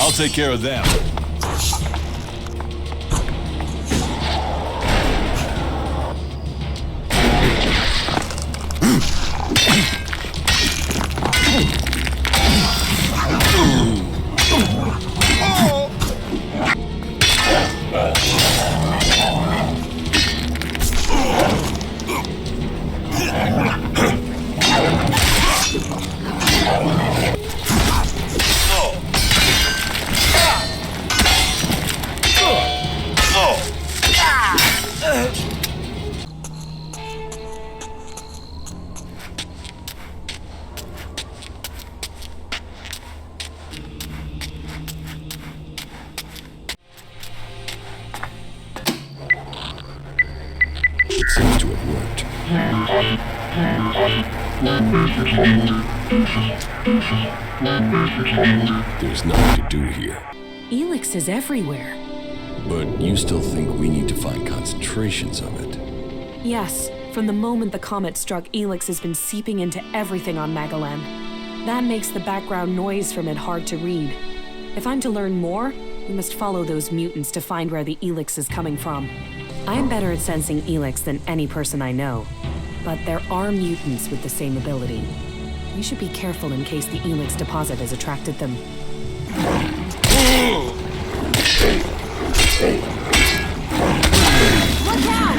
I'll take care of them. It seems to have worked. There's nothing to do here. ELEX is everywhere. But you still think we need to find concentrations of it? Yes, from the moment the comet struck, ELEX has been seeping into everything on Magellan. That makes the background noise from it hard to read. If I'm to learn more, we must follow those mutants to find where the ELEX is coming from. I'm better at sensing ELEX than any person I know, but there are mutants with the same ability. We should be careful in case the ELEX deposit has attracted them. Look out!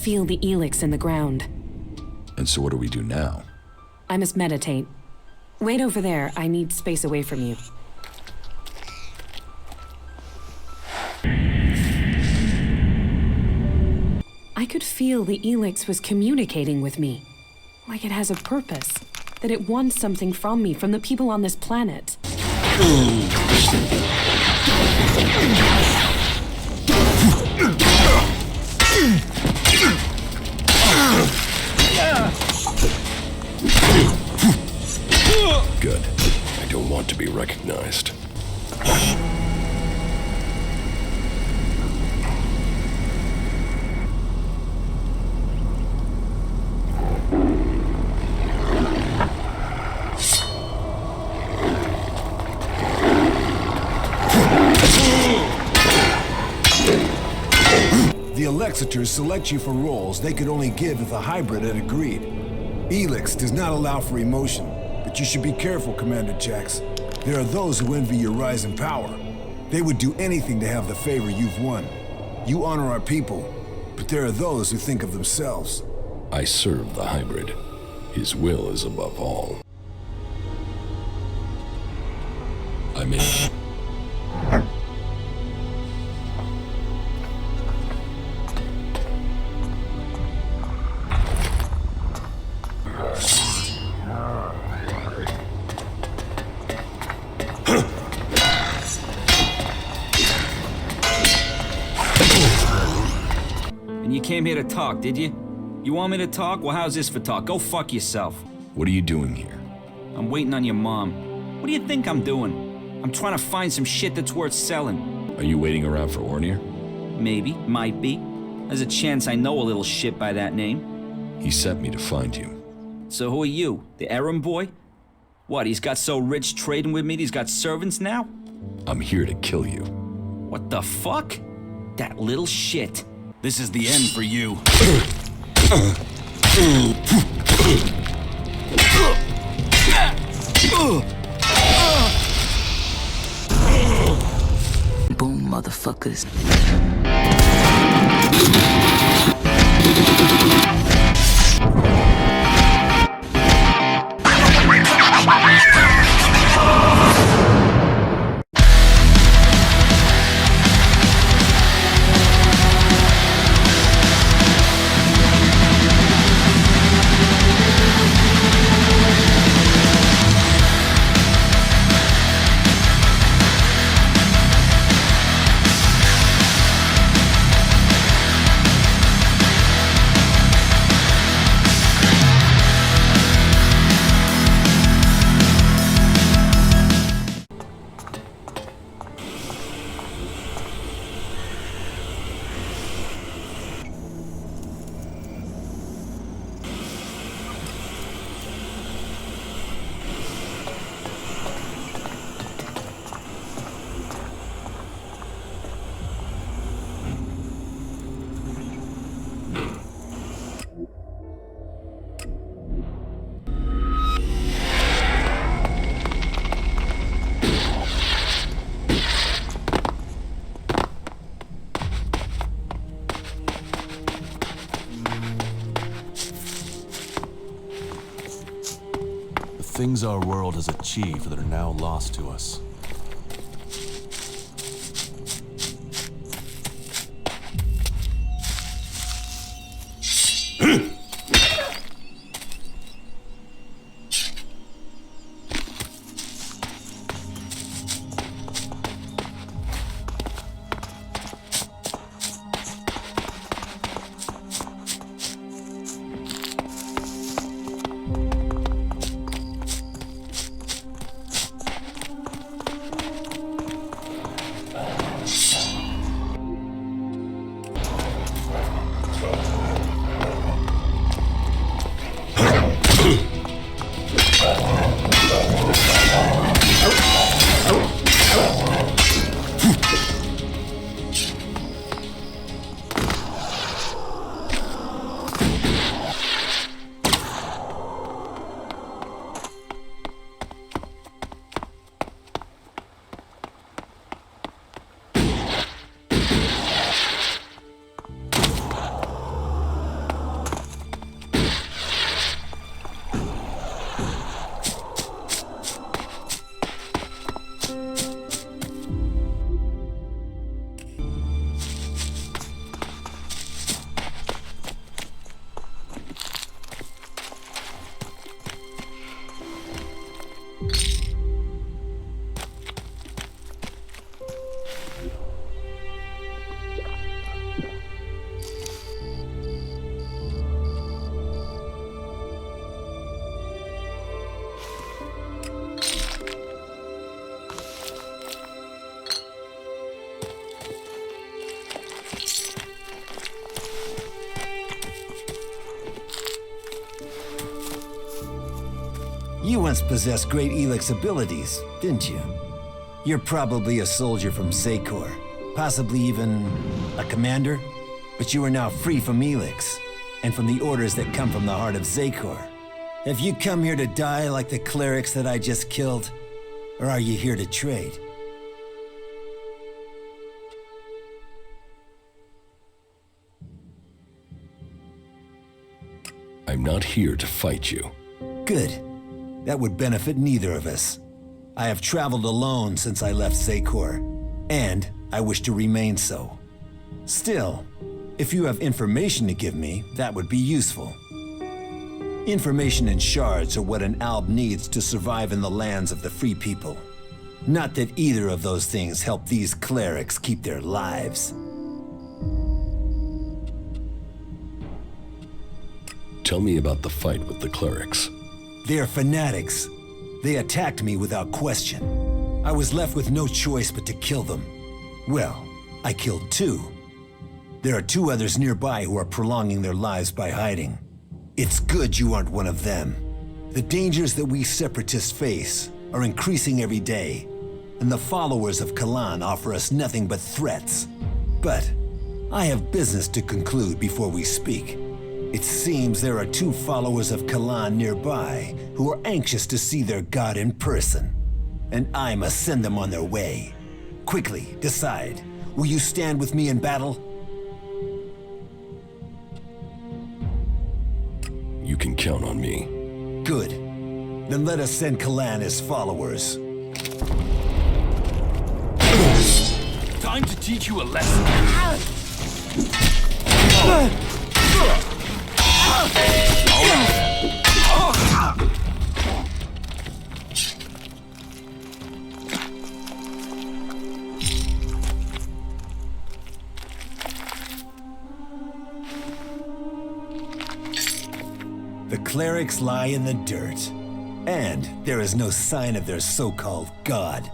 Feel the ELEX in the ground. And so what do we do now? I must meditate. Wait over there. I need space away from you. I could feel the ELEX was communicating with me. Like it has a purpose. That it wants something from me, from the people on this planet. Good. I don't want to be recognized. The Elexitors select you for roles they could only give if the hybrid had agreed. ELEX does not allow for emotion, but you should be careful, Commander Jax. There are those who envy your rise in power. They would do anything to have the favor you've won. You honor our people, but there are those who think of themselves. I serve the hybrid. His will is above all. I'm in. Came here to talk, did you? You want me to talk? Well, how's this for talk? Go fuck yourself. What are you doing here? I'm waiting on your mom. What do you think I'm doing? I'm trying to find some shit that's worth selling. Are you waiting around for Ornir? Maybe, might be. There's a chance I know a little shit by that name. He sent me to find you. So who are you? The errand boy? What, he's got so rich trading with me he's got servants now? I'm here to kill you. What the fuck? That little shit. This is the end for you. Boom, motherfuckers. Things our world has achieved that are now lost to us. You once possessed great ELEX abilities, didn't you? You're probably a soldier from Secor, possibly even a commander, but you are now free from ELEX, and from the orders that come from the heart of Secor. Have you come here to die like the clerics that I just killed, or are you here to trade? I'm not here to fight you. Good. That would benefit neither of us. I have traveled alone since I left Secor, and I wish to remain so. Still, if you have information to give me, that would be useful. Information and shards are what an Alb needs to survive in the lands of the free people. Not that either of those things help these clerics keep their lives. Tell me about the fight with the clerics. They are fanatics. They attacked me without question. I was left with no choice but to kill them. Well, I killed two. There are two others nearby who are prolonging their lives by hiding. It's good you aren't one of them. The dangers that we separatists face are increasing every day, and the followers of Kalan offer us nothing but threats. But I have business to conclude before we speak. It seems there are 2 followers of Kalan nearby who are anxious to see their god in person, and I must send them on their way. Quickly, decide. Will you stand with me in battle? You can count on me. Good. Then let us send Kalan as followers. Time to teach you a lesson. The clerics lie in the dirt, and there is no sign of their so-called god.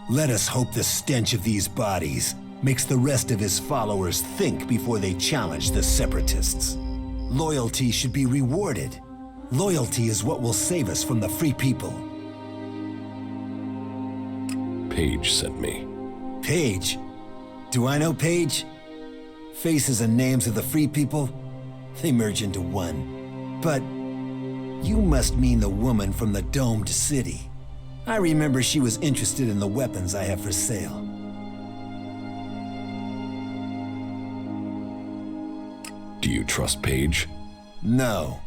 Let us hope the stench of these bodies makes the rest of his followers think before they challenge the separatists. Loyalty should be rewarded. Loyalty is what will save us from the free people. Paige sent me. Paige? Do I know Paige? Faces and names of the free people? They merge into one. But you must mean the woman from the domed city. I remember she was interested in the weapons I have for sale. Do you trust Paige? No,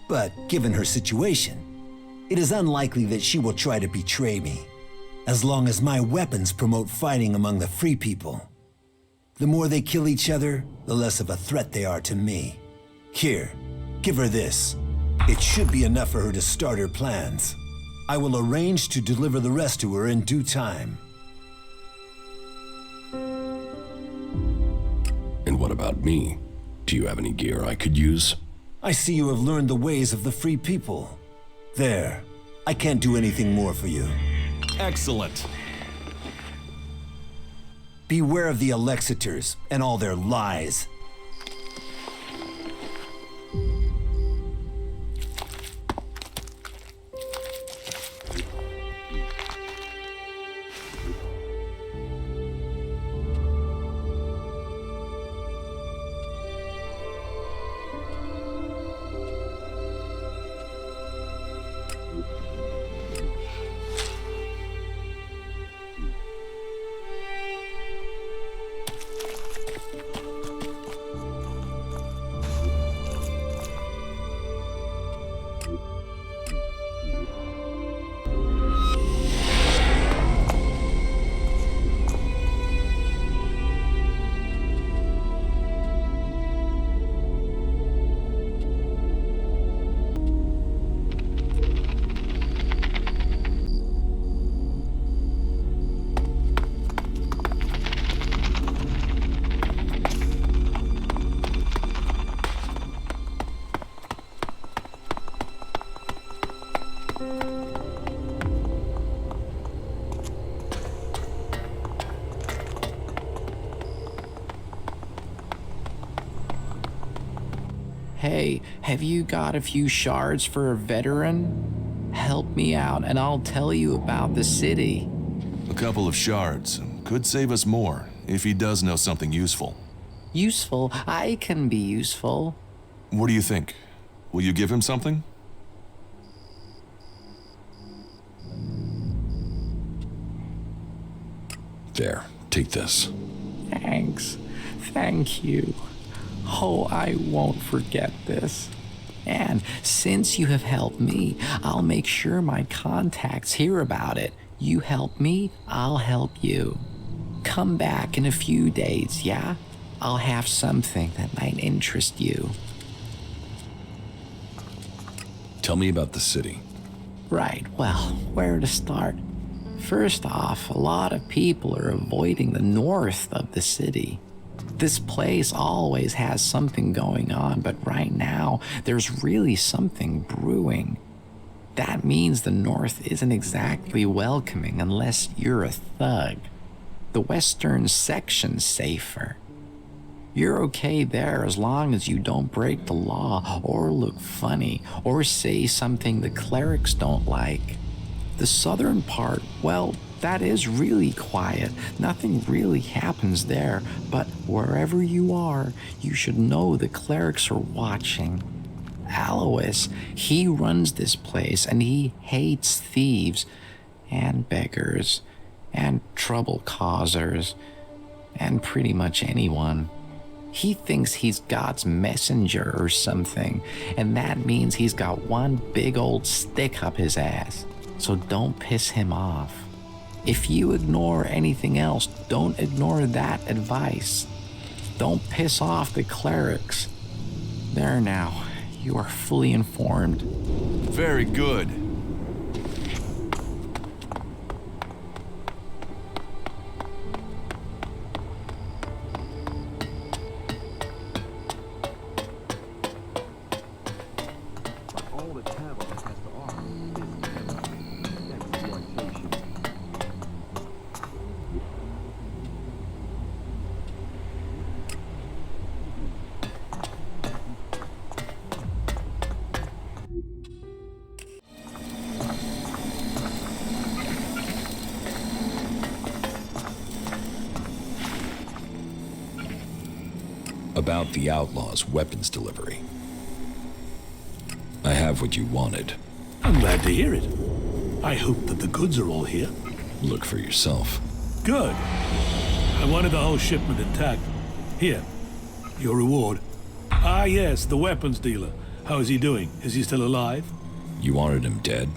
but given her situation, it is unlikely that she will try to betray me, as long as my weapons promote fighting among the free people. The more they kill each other, the less of a threat they are to me. Here, give her this. It should be enough for her to start her plans. I will arrange to deliver the rest to her in due time. And what about me? Do you have any gear I could use? I see you have learned the ways of the free people. There, I can't do anything more for you. Excellent. Beware of the Alexiters and all their lies. Hey, have you got a few shards for a veteran? Help me out and I'll tell you about the city. A couple of shards could save us more if he does know something useful. Useful? I can be useful. What do you think? Will you give him something? There, take this. Thanks. Thank you. Oh, I won't forget this. And since you have helped me, I'll make sure my contacts hear about it. You help me, I'll help you. Come back in a few days, yeah? I'll have something that might interest you. Tell me about the city. Right, well, where to start? First off, a lot of people are avoiding the north of the city. This place always has something going on, but right now, there's really something brewing. That means the north isn't exactly welcoming unless you're a thug. The western section's safer. You're okay there as long as you don't break the law or look funny or say something the clerics don't like. The southern part, well, that is really quiet. Nothing really happens there, but wherever you are, you should know the clerics are watching. Alois, he runs this place and he hates thieves and beggars and trouble causers and pretty much anyone. He thinks he's God's messenger or something, and that means he's got one big old stick up his ass. So don't piss him off. If you ignore anything else, don't ignore that advice. Don't piss off the clerics. There now, you are fully informed. Very good. About the Outlaw's weapons delivery. I have what you wanted. I'm glad to hear it. I hope that the goods are all here. Look for yourself. Good. I wanted the whole shipment intact. Here, your reward. Ah, yes, the weapons dealer. How is he doing? Is he still alive? You wanted him dead?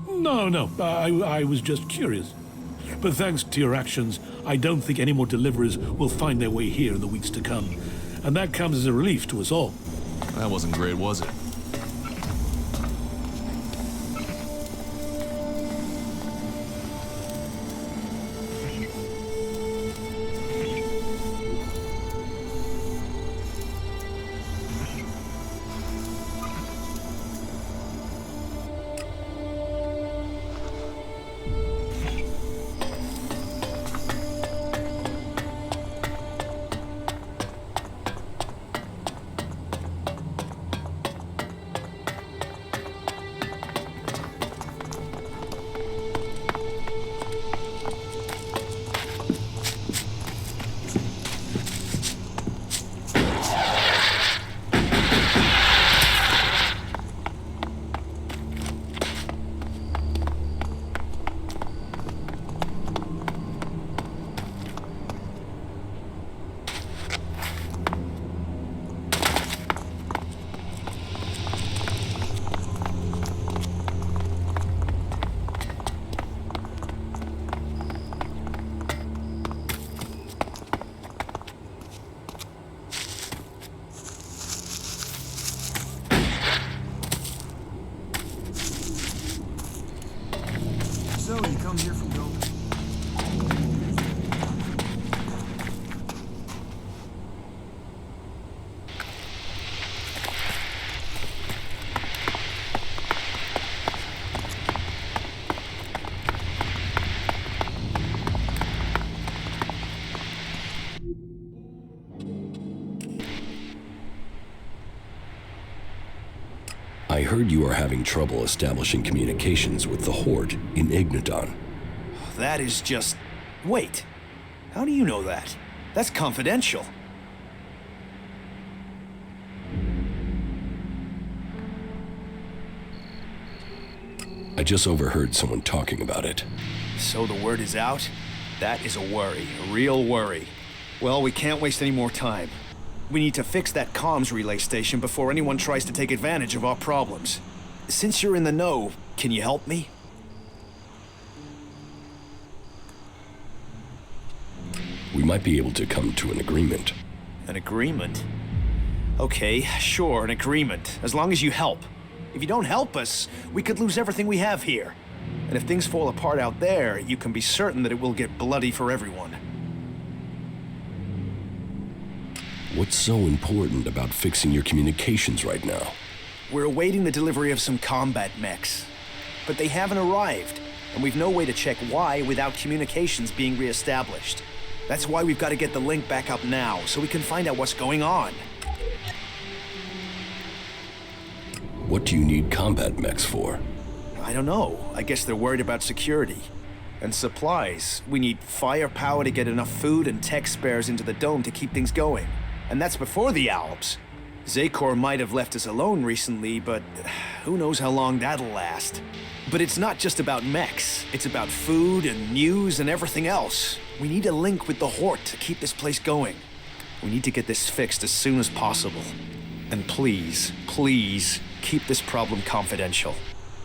No. I was just curious. But thanks to your actions, I don't think any more deliverers will find their way here in the weeks to come. And that comes as a relief to us all. That wasn't great, was it? So, you come here from Gold? I heard you are having trouble establishing communications with the Horde in Igniton. That is just... Wait. How do you know that? That's confidential. I just overheard someone talking about it. So the word is out? That is a worry, a real worry. Well, we can't waste any more time. We need to fix that comms relay station before anyone tries to take advantage of our problems. Since you're in the know, can you help me? We might be able to come to an agreement. An agreement? Okay, sure, an agreement, as long as you help. If you don't help us, we could lose everything we have here. And if things fall apart out there, you can be certain that it will get bloody for everyone. What's so important about fixing your communications right now? We're awaiting the delivery of some combat mechs. But they haven't arrived, and we've no way to check why without communications being reestablished. That's why we've got to get the link back up now, so we can find out what's going on. What do you need combat mechs for? I don't know. I guess they're worried about security. And supplies. We need firepower to get enough food and tech spares into the dome to keep things going. And that's before the Albs. Zakor might have left us alone recently, but who knows how long that'll last. But it's not just about mechs. It's about food and news and everything else. We need a link with the Horde to keep this place going. We need to get this fixed as soon as possible. And please, please, keep this problem confidential.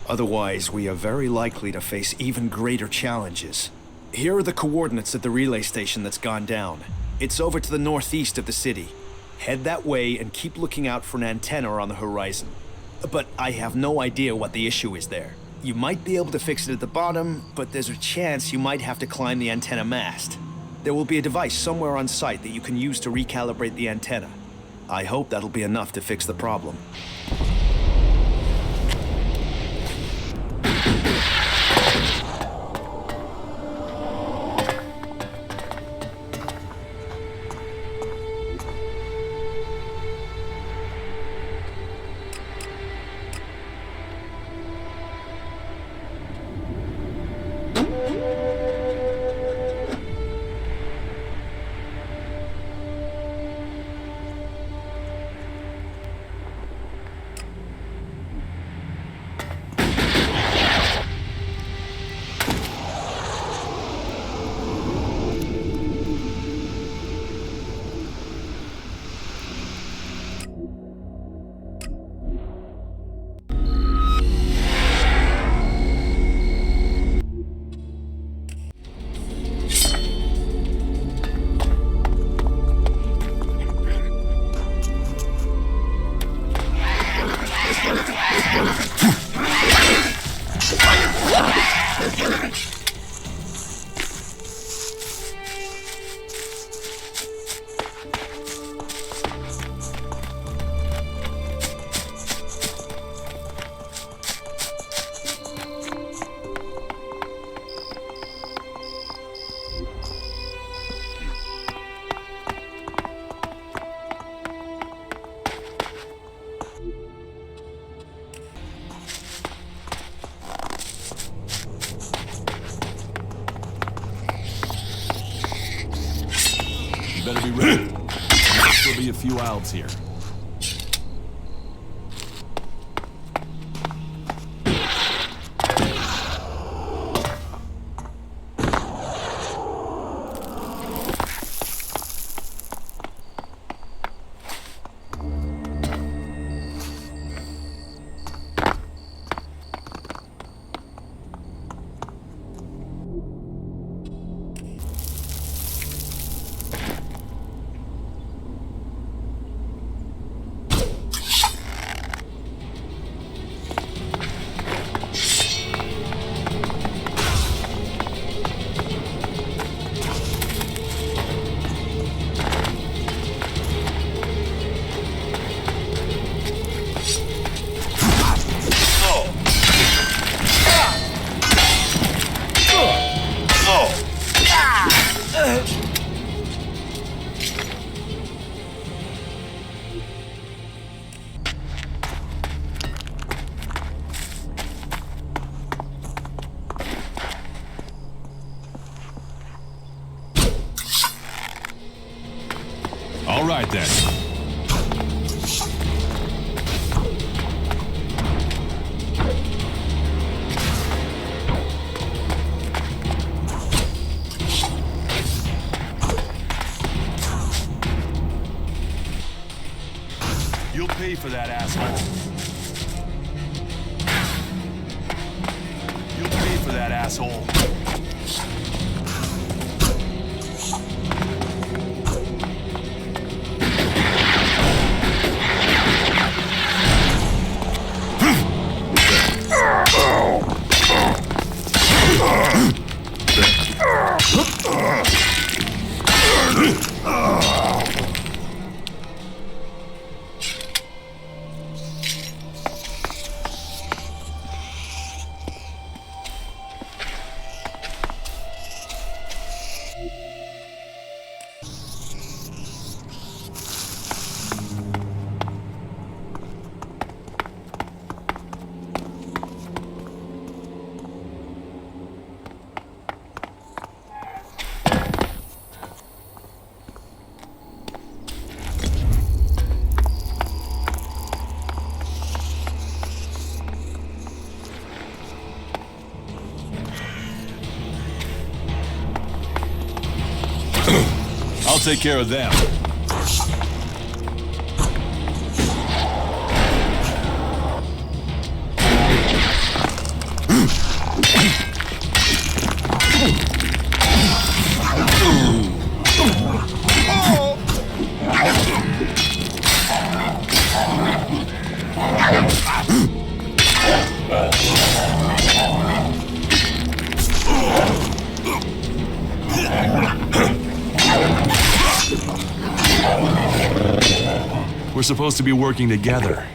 Otherwise, we are very likely to face even greater challenges. Here are the coordinates of the relay station that's gone down. It's over to the northeast of the city. Head that way and keep looking out for an antenna on the horizon. But I have no idea what the issue is there. You might be able to fix it at the bottom, but there's a chance you might have to climb the antenna mast. There will be a device somewhere on site that you can use to recalibrate the antenna. I hope that'll be enough to fix the problem. Better be ready. There'll still be a few Albs here. All right, then. You'll pay for that, asshole. You'll pay for that, asshole. take care of them. We're supposed to be working together.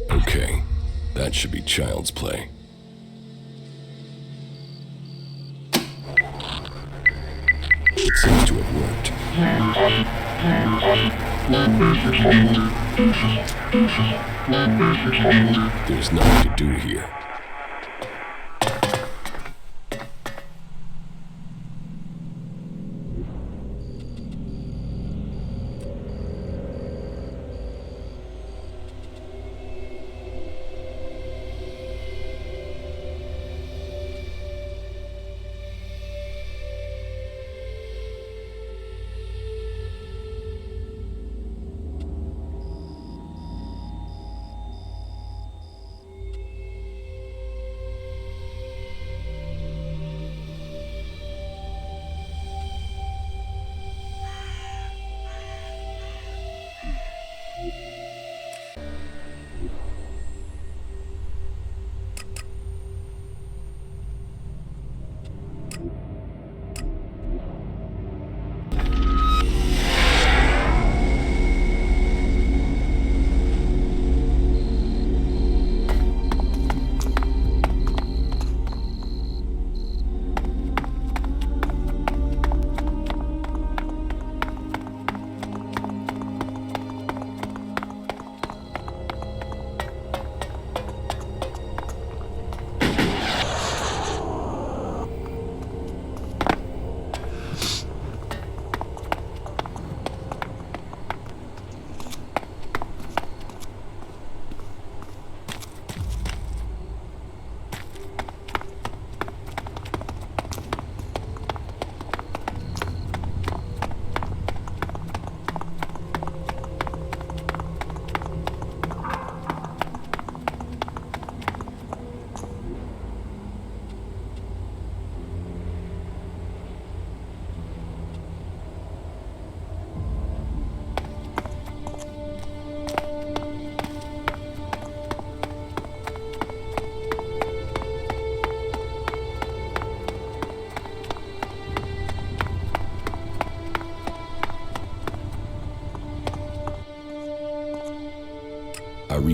Okay, that should be child's play. It seems to have worked. There's nothing to do here.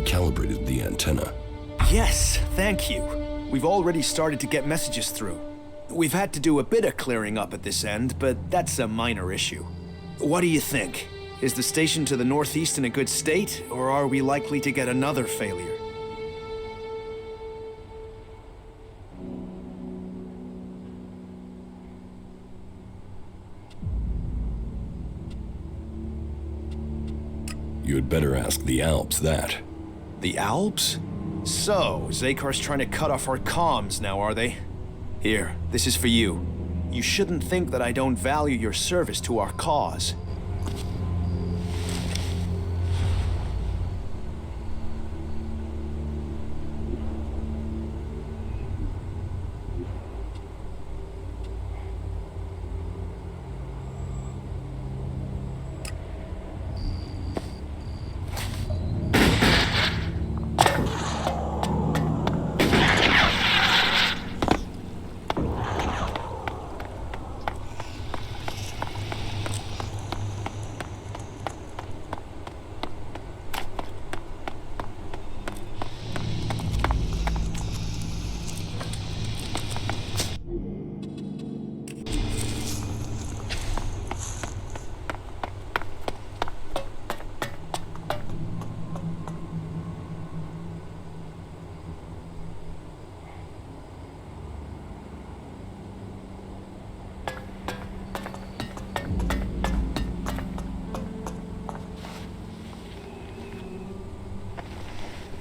recalibrated the antenna. Yes, thank you. We've already started to get messages through. We've had to do a bit of clearing up at this end, but that's a minor issue. What do you think? Is the station to the northeast in a good state, or are we likely to get another failure? You had better ask the Albs that. The Albs? So, Zakar's trying to cut off our comms now, are they? Here, this is for you. You shouldn't think that I don't value your service to our cause.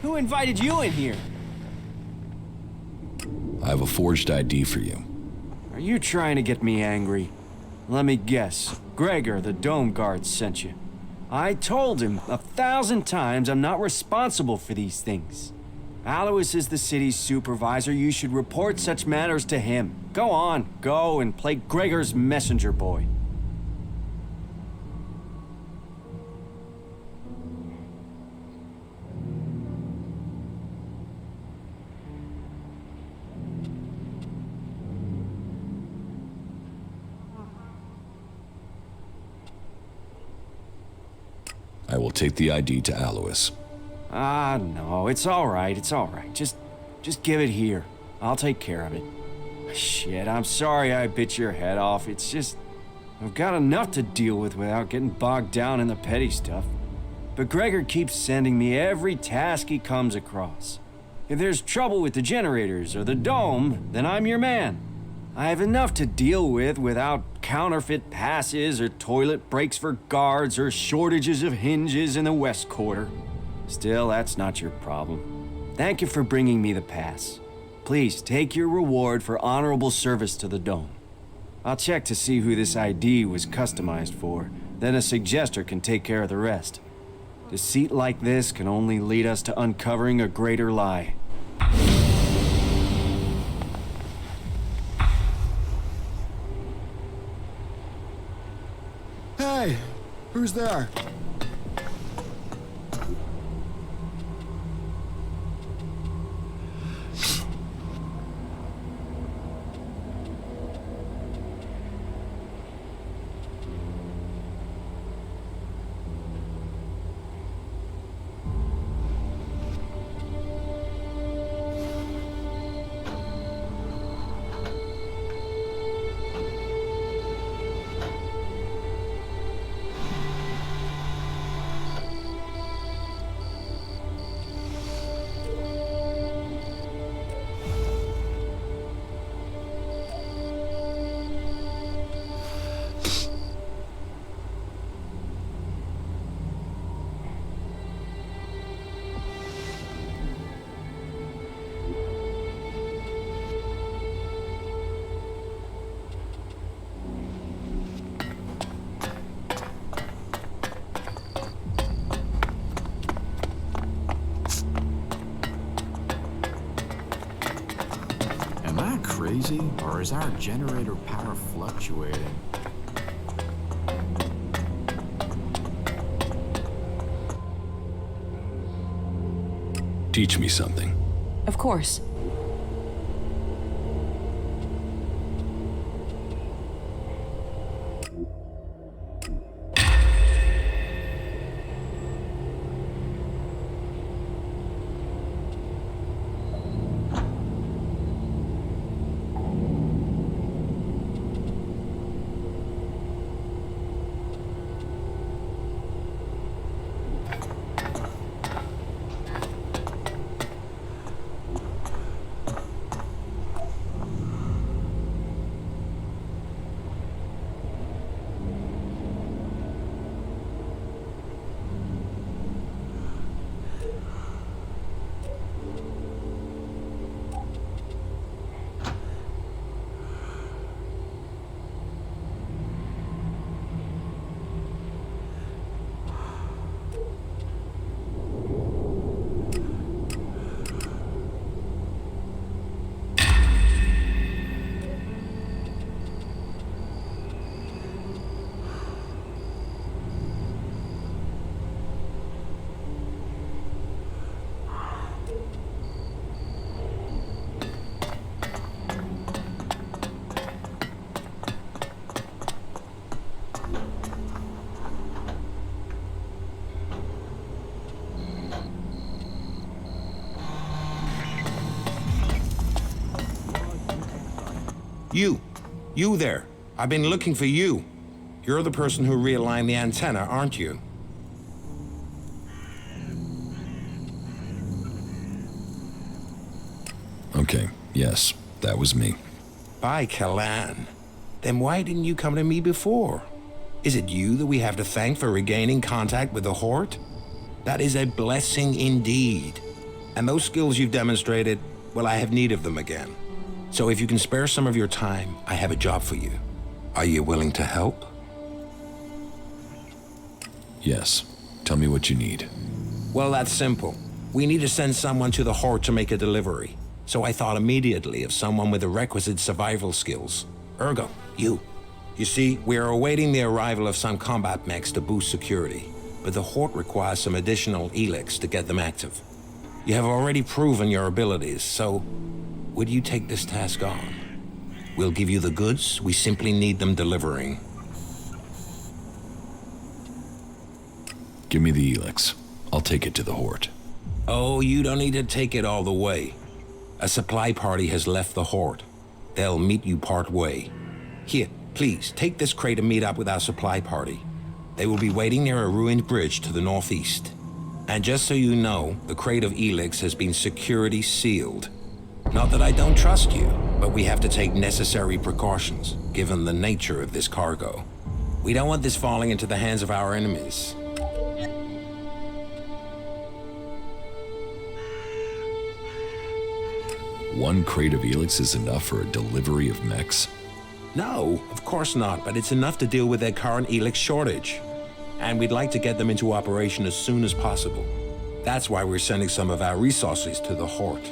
Who invited you in here? I have a forged ID for you. Are you trying to get me angry? Let me guess. Gregor, the Dome Guard, sent you. I told him 1,000 times I'm not responsible for these things. Alois is the city's supervisor. You should report such matters to him. Go on, go and play Gregor's messenger boy. I will take the ID to Alois. Ah, no, it's all right, it's all right. Just give it here. I'll take care of it. Shit, I'm sorry I bit your head off. It's just, I've got enough to deal with without getting bogged down in the petty stuff. But Gregor keeps sending me every task he comes across. If there's trouble with the generators or the dome, then I'm your man. I have enough to deal with without counterfeit passes or toilet breaks for guards or shortages of hinges in the West Quarter. Still, that's not your problem. Thank you for bringing me the pass. Please take your reward for honorable service to the Dome. I'll check to see who this ID was customized for, then a suggester can take care of the rest. Deceit like this can only lead us to uncovering a greater lie. Hey, who's there? Crazy, or is our generator power fluctuating? Teach me something. Of course. You there. I've been looking for you. You're the person who realigned the antenna, aren't you? Okay, yes, that was me. By Kalan. Then why didn't you come to me before? Is it you that we have to thank for regaining contact with the Horde? That is a blessing indeed. And those skills you've demonstrated, well, I have need of them again. So if you can spare some of your time, I have a job for you. Are you willing to help? Yes. Tell me what you need. Well, that's simple. We need to send someone to the Horde to make a delivery. So I thought immediately of someone with the requisite survival skills. Ergo, you. You see, we are awaiting the arrival of some combat mechs to boost security, but the Horde requires some additional ELEX to get them active. You have already proven your abilities, so would you take this task on? We'll give you the goods, we simply need them delivering. Give me the ELEX. I'll take it to the Horde. Oh, you don't need to take it all the way. A supply party has left the Horde. They'll meet you part way. Here, please, take this crate and meet up with our supply party. They will be waiting near a ruined bridge to the northeast. And just so you know, the crate of ELEX has been security sealed. Not that I don't trust you, but we have to take necessary precautions, given the nature of this cargo. We don't want this falling into the hands of our enemies. One crate of ELEX is enough for a delivery of mechs? No, of course not, but it's enough to deal with their current ELEX shortage. And we'd like to get them into operation as soon as possible. That's why we're sending some of our resources to the Horde.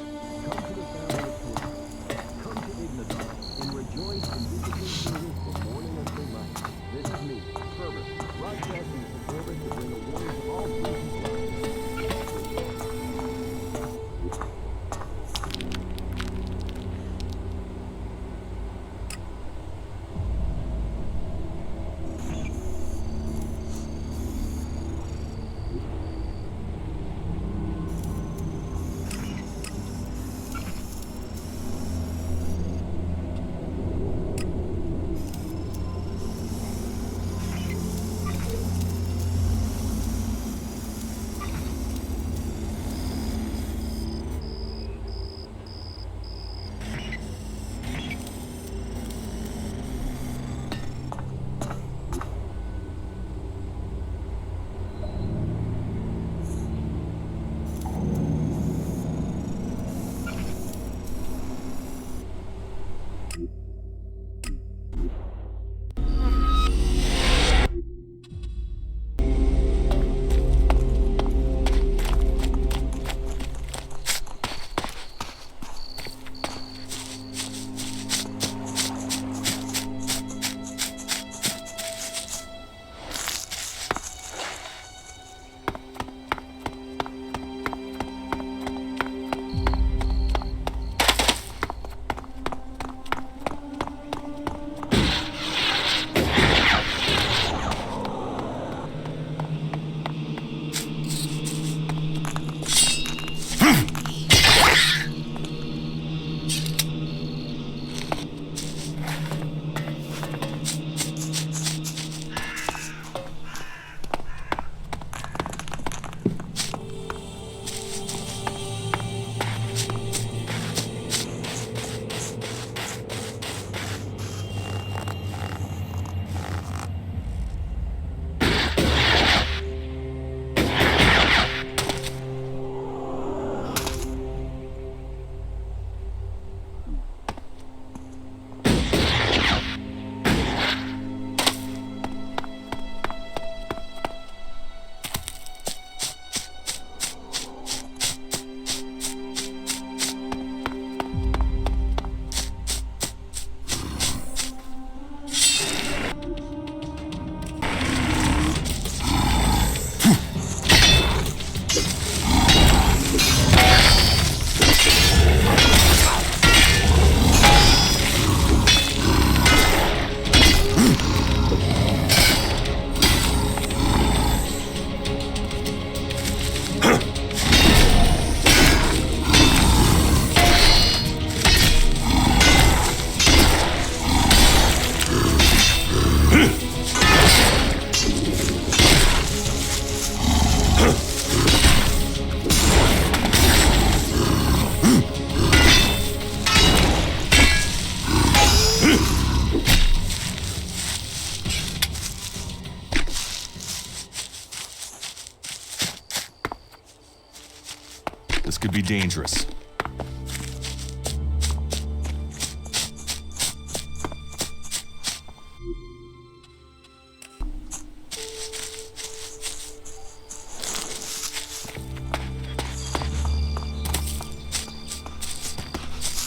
dangerous.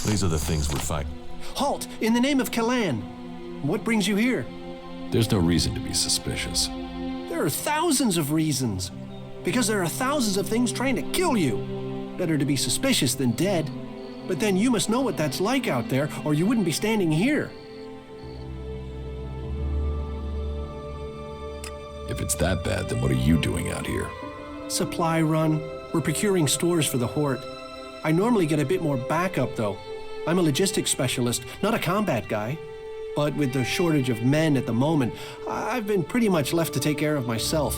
These are the things we're fighting. Halt! In the name of Kalan! What brings you here? There's no reason to be suspicious. There are thousands of reasons. Because there are thousands of things trying to kill you. Better to be suspicious than dead. But then you must know what that's like out there, or you wouldn't be standing here. If it's that bad, then what are you doing out here? Supply run. We're procuring stores for the Horde. I normally get a bit more backup, though. I'm a logistics specialist, not a combat guy. But with the shortage of men at the moment, I've been pretty much left to take care of myself.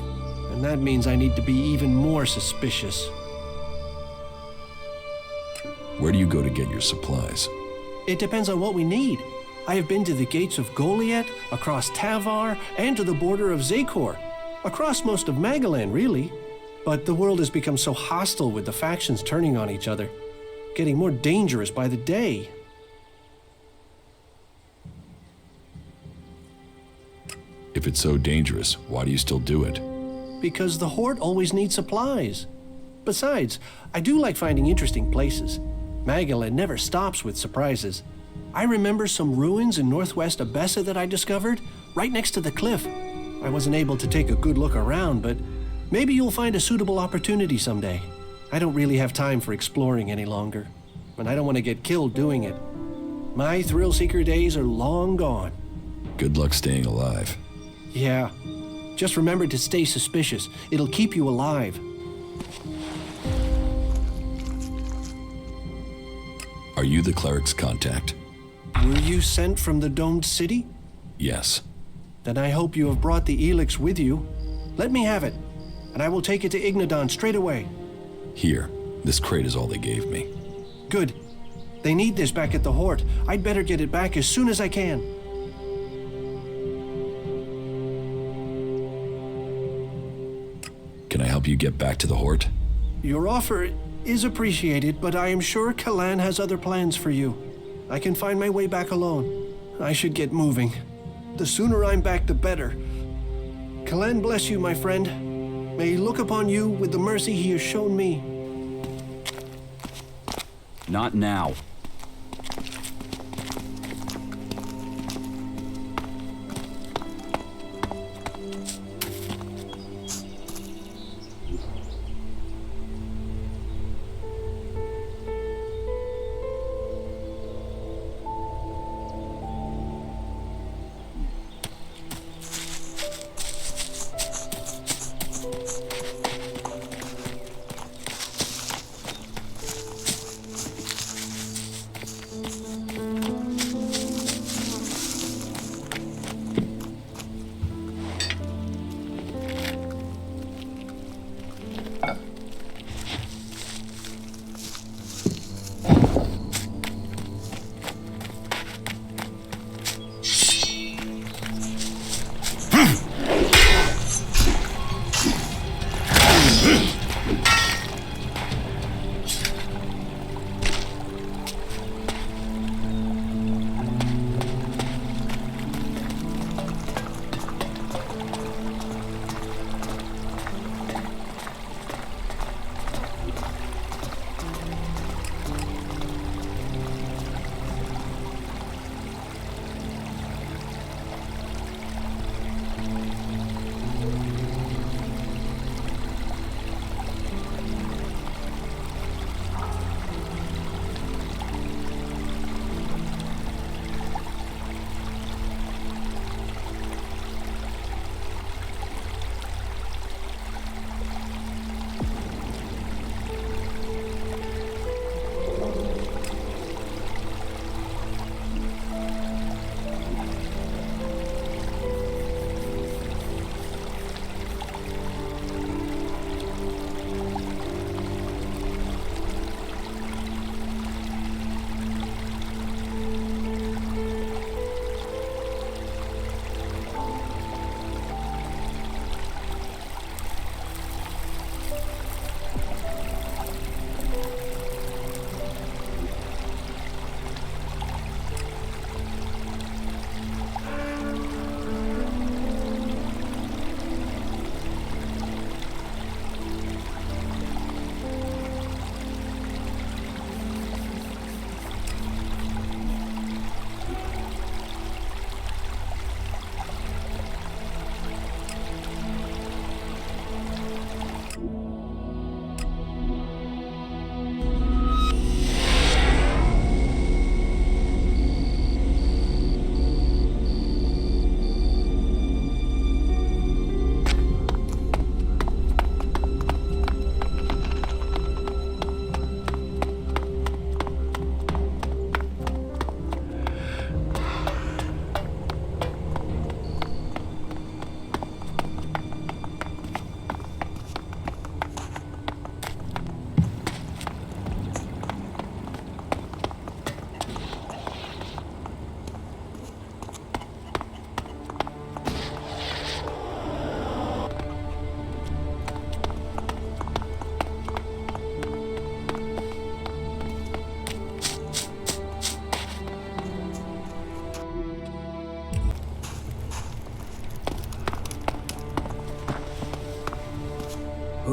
And that means I need to be even more suspicious. Where do you go to get your supplies? It depends on what we need. I have been to the gates of Goliet, across Tavar, and to the border of Zakor. Across most of Magalan, really. But the world has become so hostile with the factions turning on each other. Getting more dangerous by the day. If it's so dangerous, why do you still do it? Because the Horde always needs supplies. Besides, I do like finding interesting places. Magalan never stops with surprises. I remember some ruins in Northwest Abessa that I discovered, right next to the cliff. I wasn't able to take a good look around, but maybe you'll find a suitable opportunity someday. I don't really have time for exploring any longer, and I don't want to get killed doing it. My thrill-seeker days are long gone. Good luck staying alive. Yeah. Just remember to stay suspicious. It'll keep you alive. Are you the cleric's contact? Were you sent from the domed city? Yes. Then I hope you have brought the ELEX with you. Let me have it, and I will take it to Ignadon straight away. Here. This crate is all they gave me. Good. They need this back at the Horde. I'd better get it back as soon as I can. Can I help you get back to the Horde? Your offer is appreciated, but I am sure Kalan has other plans for you. I can find my way back alone. I should get moving. The sooner I'm back, the better. Kalan bless you, my friend. May he look upon you with the mercy he has shown me. Not now.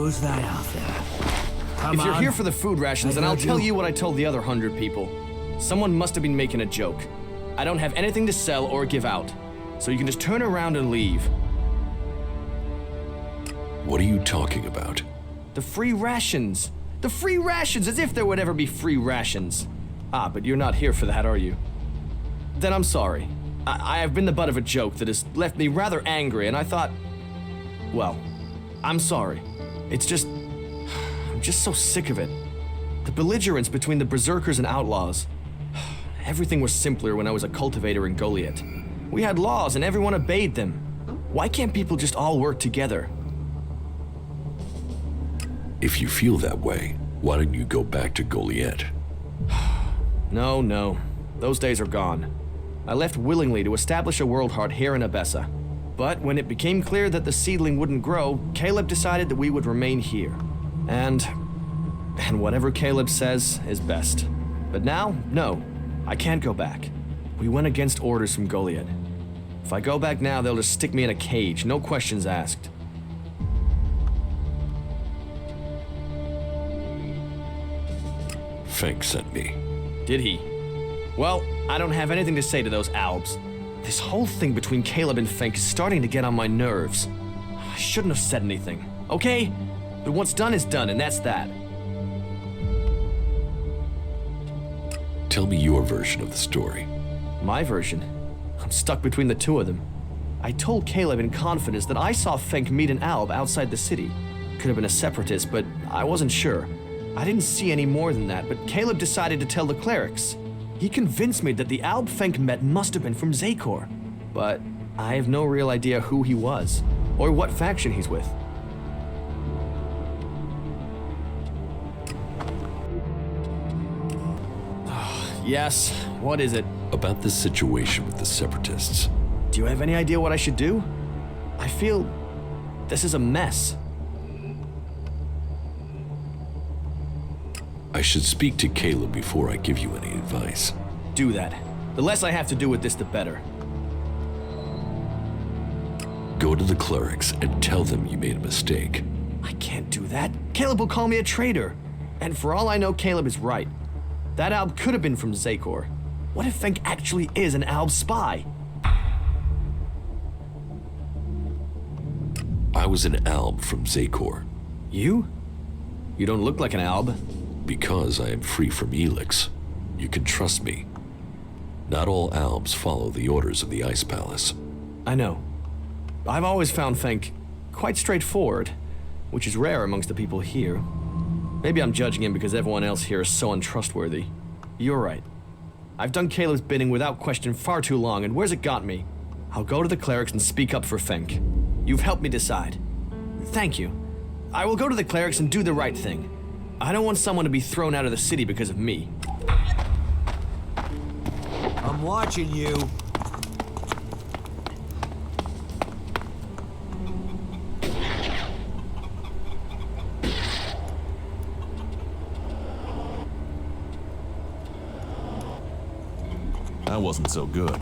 Who's that out there? Come If you're on. here for the food rations, then I'll heard tell you. you what I told the other 100 people. Someone must have been making a joke. I don't have anything to sell or give out, so you can just turn around and leave. What are you talking about? The free rations! The free rations, as if there would ever be free rations. Ah, but you're not here for that, are you? Then I'm sorry. I have been the butt of a joke that has left me rather angry, and I thought... Well, I'm sorry. It's just... I'm just so sick of it. The belligerence between the berserkers and outlaws. Everything was simpler when I was a cultivator in Goliet. We had laws and everyone obeyed them. Why can't people just all work together? If you feel that way, why don't you go back to Goliet? No. Those days are gone. I left willingly to establish a world heart here in Abessa. But when it became clear that the seedling wouldn't grow, Caleb decided that we would remain here. And whatever Caleb says is best. But now, no, I can't go back. We went against orders from Goliet. If I go back now, they'll just stick me in a cage, no questions asked. Fenk sent me. Did he? Well, I don't have anything to say to those Albs. This whole thing between Caleb and Fenk is starting to get on my nerves. I shouldn't have said anything, okay? But what's done is done, and that's that. Tell me your version of the story. My version? I'm stuck between the two of them. I told Caleb in confidence that I saw Fenk meet an Alb outside the city. Could have been a separatist, but I wasn't sure. I didn't see any more than that, but Caleb decided to tell the Clerics. He convinced me that the Alb Fenk met must have been from Zakor. But I have no real idea who he was, or what faction he's with. Yes, what is it? About this situation with the Separatists. Do you have any idea what I should do? I feel this is a mess. I should speak to Caleb before I give you any advice. Do that. The less I have to do with this, the better. Go to the Clerics and tell them you made a mistake. I can't do that. Caleb will call me a traitor. And for all I know, Caleb is right. That Alb could have been from Zakor. What if Fenk actually is an Alb spy? I was an Alb from Zakor. You? You don't look like an Alb. Because I am free from ELEX. You can trust me. Not all Albs follow the orders of the Ice Palace. I know. I've always found Fenk quite straightforward, which is rare amongst the people here. Maybe I'm judging him because everyone else here is so untrustworthy. You're right. I've done Caleb's bidding without question far too long, and where's it got me? I'll go to the Clerics and speak up for Fenk. You've helped me decide. Thank you. I will go to the Clerics and do the right thing. I don't want someone to be thrown out of the city because of me. I'm watching you. That wasn't so good.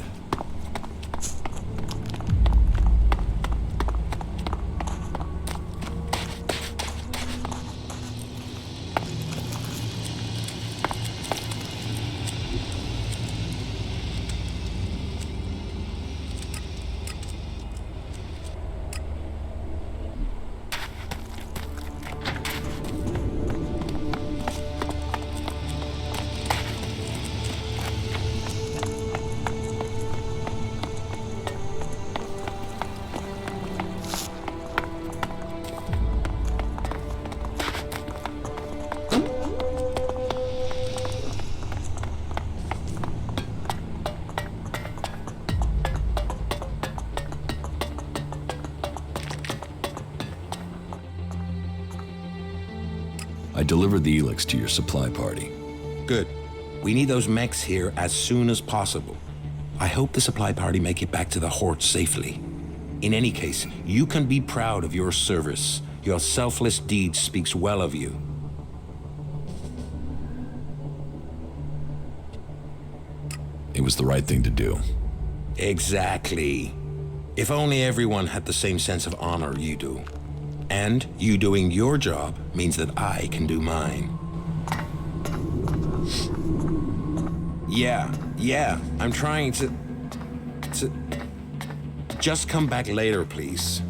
I delivered the ELEX to your supply party. Good. We need those mechs here as soon as possible. I hope the supply party make it back to the Hort safely. In any case, you can be proud of your service. Your selfless deed speaks well of you. It was the right thing to do. Exactly. If only everyone had the same sense of honor you do. And you doing your job means that I can do mine. Yeah, I'm trying to... Just come back later, please.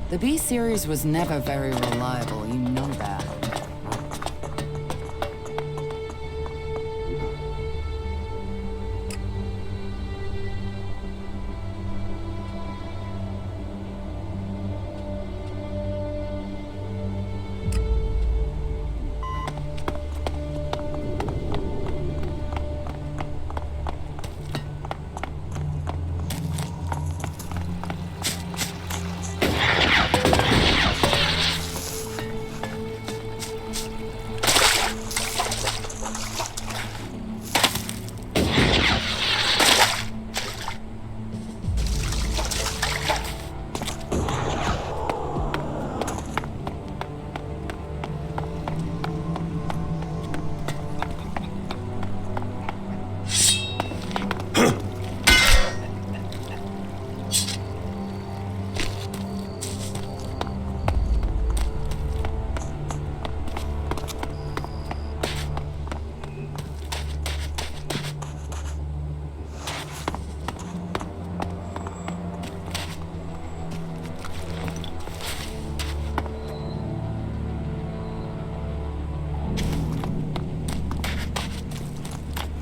The B-series was never very reliable, you know that.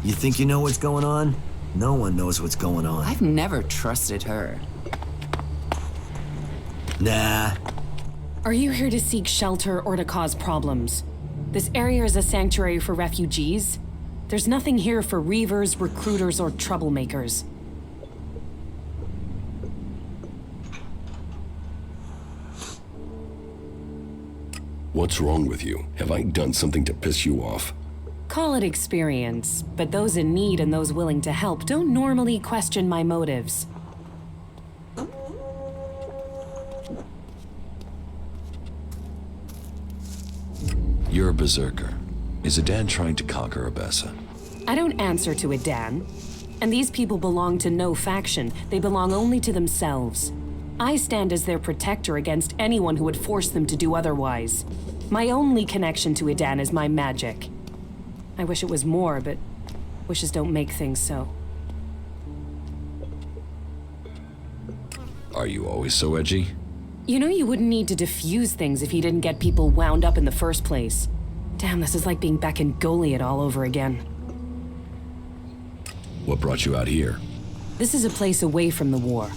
You think you know what's going on? No one knows what's going on. I've never trusted her. Nah. Are you here to seek shelter or to cause problems? This area is a sanctuary for refugees. There's nothing here for reavers, recruiters, or troublemakers. What's wrong with you? Have I done something to piss you off? Call it experience, but those in need and those willing to help don't normally question my motives. You're a berserker. Is Adan trying to conquer Abessa? I don't answer to Adan. And these people belong to no faction. They belong only to themselves. I stand as their protector against anyone who would force them to do otherwise. My only connection to Adan is my magic. I wish it was more, but wishes don't make things so. Are you always so edgy? You know you wouldn't need to diffuse things if you didn't get people wound up in the first place. Damn, this is like being back in Goliet all over again. What brought you out here? This is a place away from the war.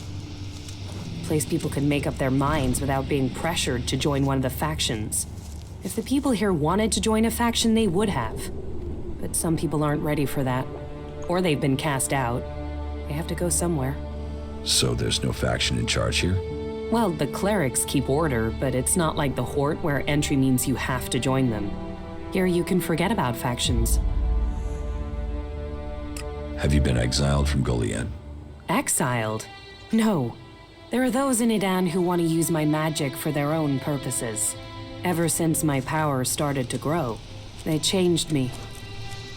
A place people can make up their minds without being pressured to join one of the factions. If the people here wanted to join a faction, they would have. But some people aren't ready for that. Or they've been cast out. They have to go somewhere. So there's no faction in charge here? Well, the Clerics keep order, but it's not like the Horde where entry means you have to join them. Here you can forget about factions. Have you been exiled from Goliet? Exiled? No. There are those in Adan who want to use my magic for their own purposes. Ever since my power started to grow, they changed me.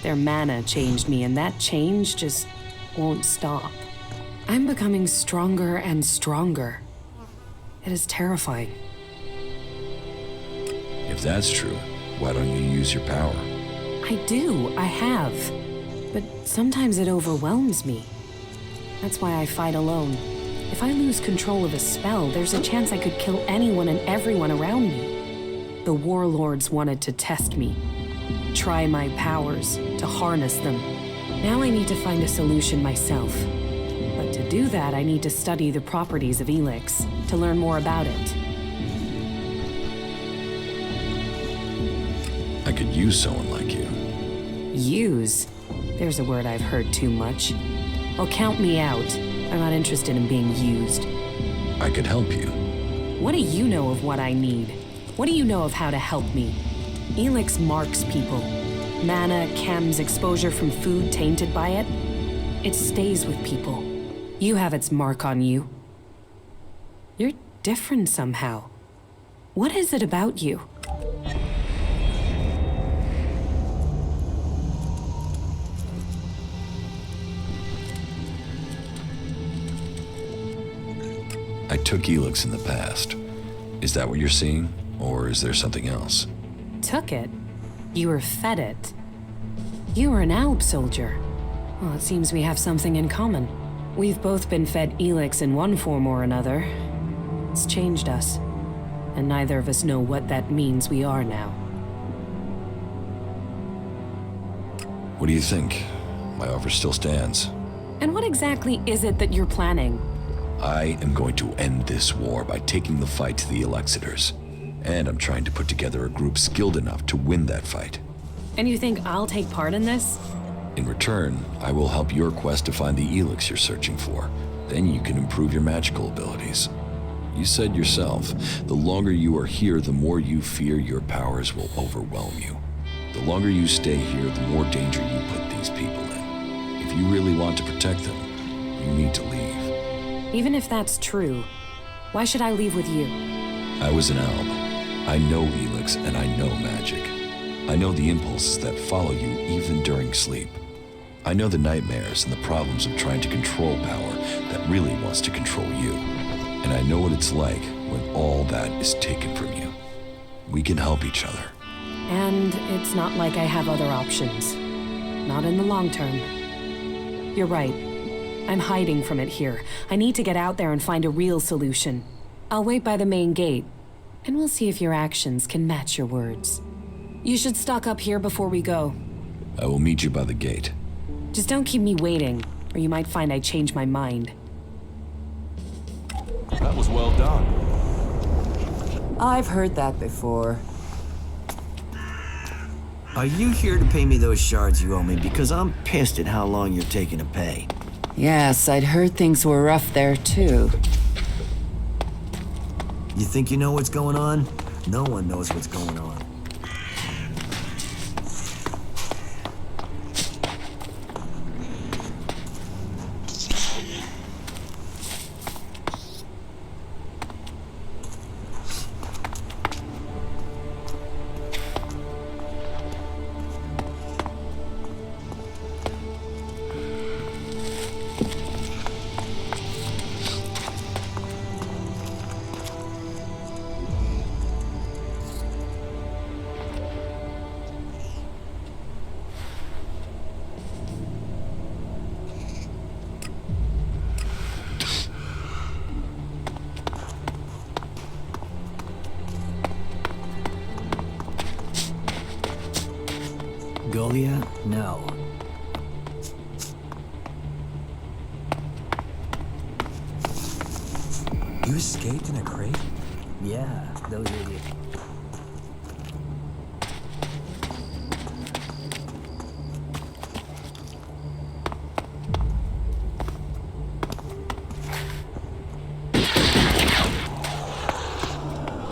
Their mana changed me, and that change just won't stop. I'm becoming stronger and stronger. It is terrifying. If that's true, why don't you use your power? I do, I have. But sometimes it overwhelms me. That's why I fight alone. If I lose control of a spell, there's a chance I could kill anyone and everyone around me. The warlords wanted to test me. Try my powers, to harness them. Now I need to find a solution myself. But to do that, I need to study the properties of ELEX, to learn more about it. I could use someone like you. Use? There's a word I've heard too much. Well, count me out. I'm not interested in being used. I could help you. What do you know of what I need? What do you know of how to help me? ELEX marks people. Mana, chems, exposure from food tainted by it. It stays with people. You have its mark on you. You're different somehow. What is it about you? I took ELEX in the past. Is that what you're seeing? Or is there something else? Took it? You were fed it. You were an Alb soldier. Well, it seems we have something in common. We've both been fed ELEX in one form or another. It's changed us. And neither of us know what that means we are now. What do you think? My offer still stands. And what exactly is it that you're planning? I am going to end this war by taking the fight to the Elexitors. And I'm trying to put together a group skilled enough to win that fight. And you think I'll take part in this? In return, I will help your quest to find the ELEX you're searching for. Then you can improve your magical abilities. You said yourself, the longer you are here, the more you fear your powers will overwhelm you. The longer you stay here, the more danger you put these people in. If you really want to protect them, you need to leave. Even if that's true, why should I leave with you? I was an Alb. I know ELEX and I know magic. I know the impulses that follow you even during sleep. I know the nightmares and the problems of trying to control power that really wants to control you. And I know what it's like when all that is taken from you. We can help each other. And it's not like I have other options. Not in the long term. You're right. I'm hiding from it here. I need to get out there and find a real solution. I'll wait by the main gate, and we'll see if your actions can match your words. You should stock up here before we go. I will meet you by the gate. Just don't keep me waiting, or you might find I changed my mind. That was well done. I've heard that before. Are you here to pay me those shards you owe me? Because I'm pissed at how long you're taking to pay. Yes, I'd heard things were rough there too. You think you know what's going on? No one knows what's going on. Goliet? No. You escaped in a crate? Yeah, those idiots.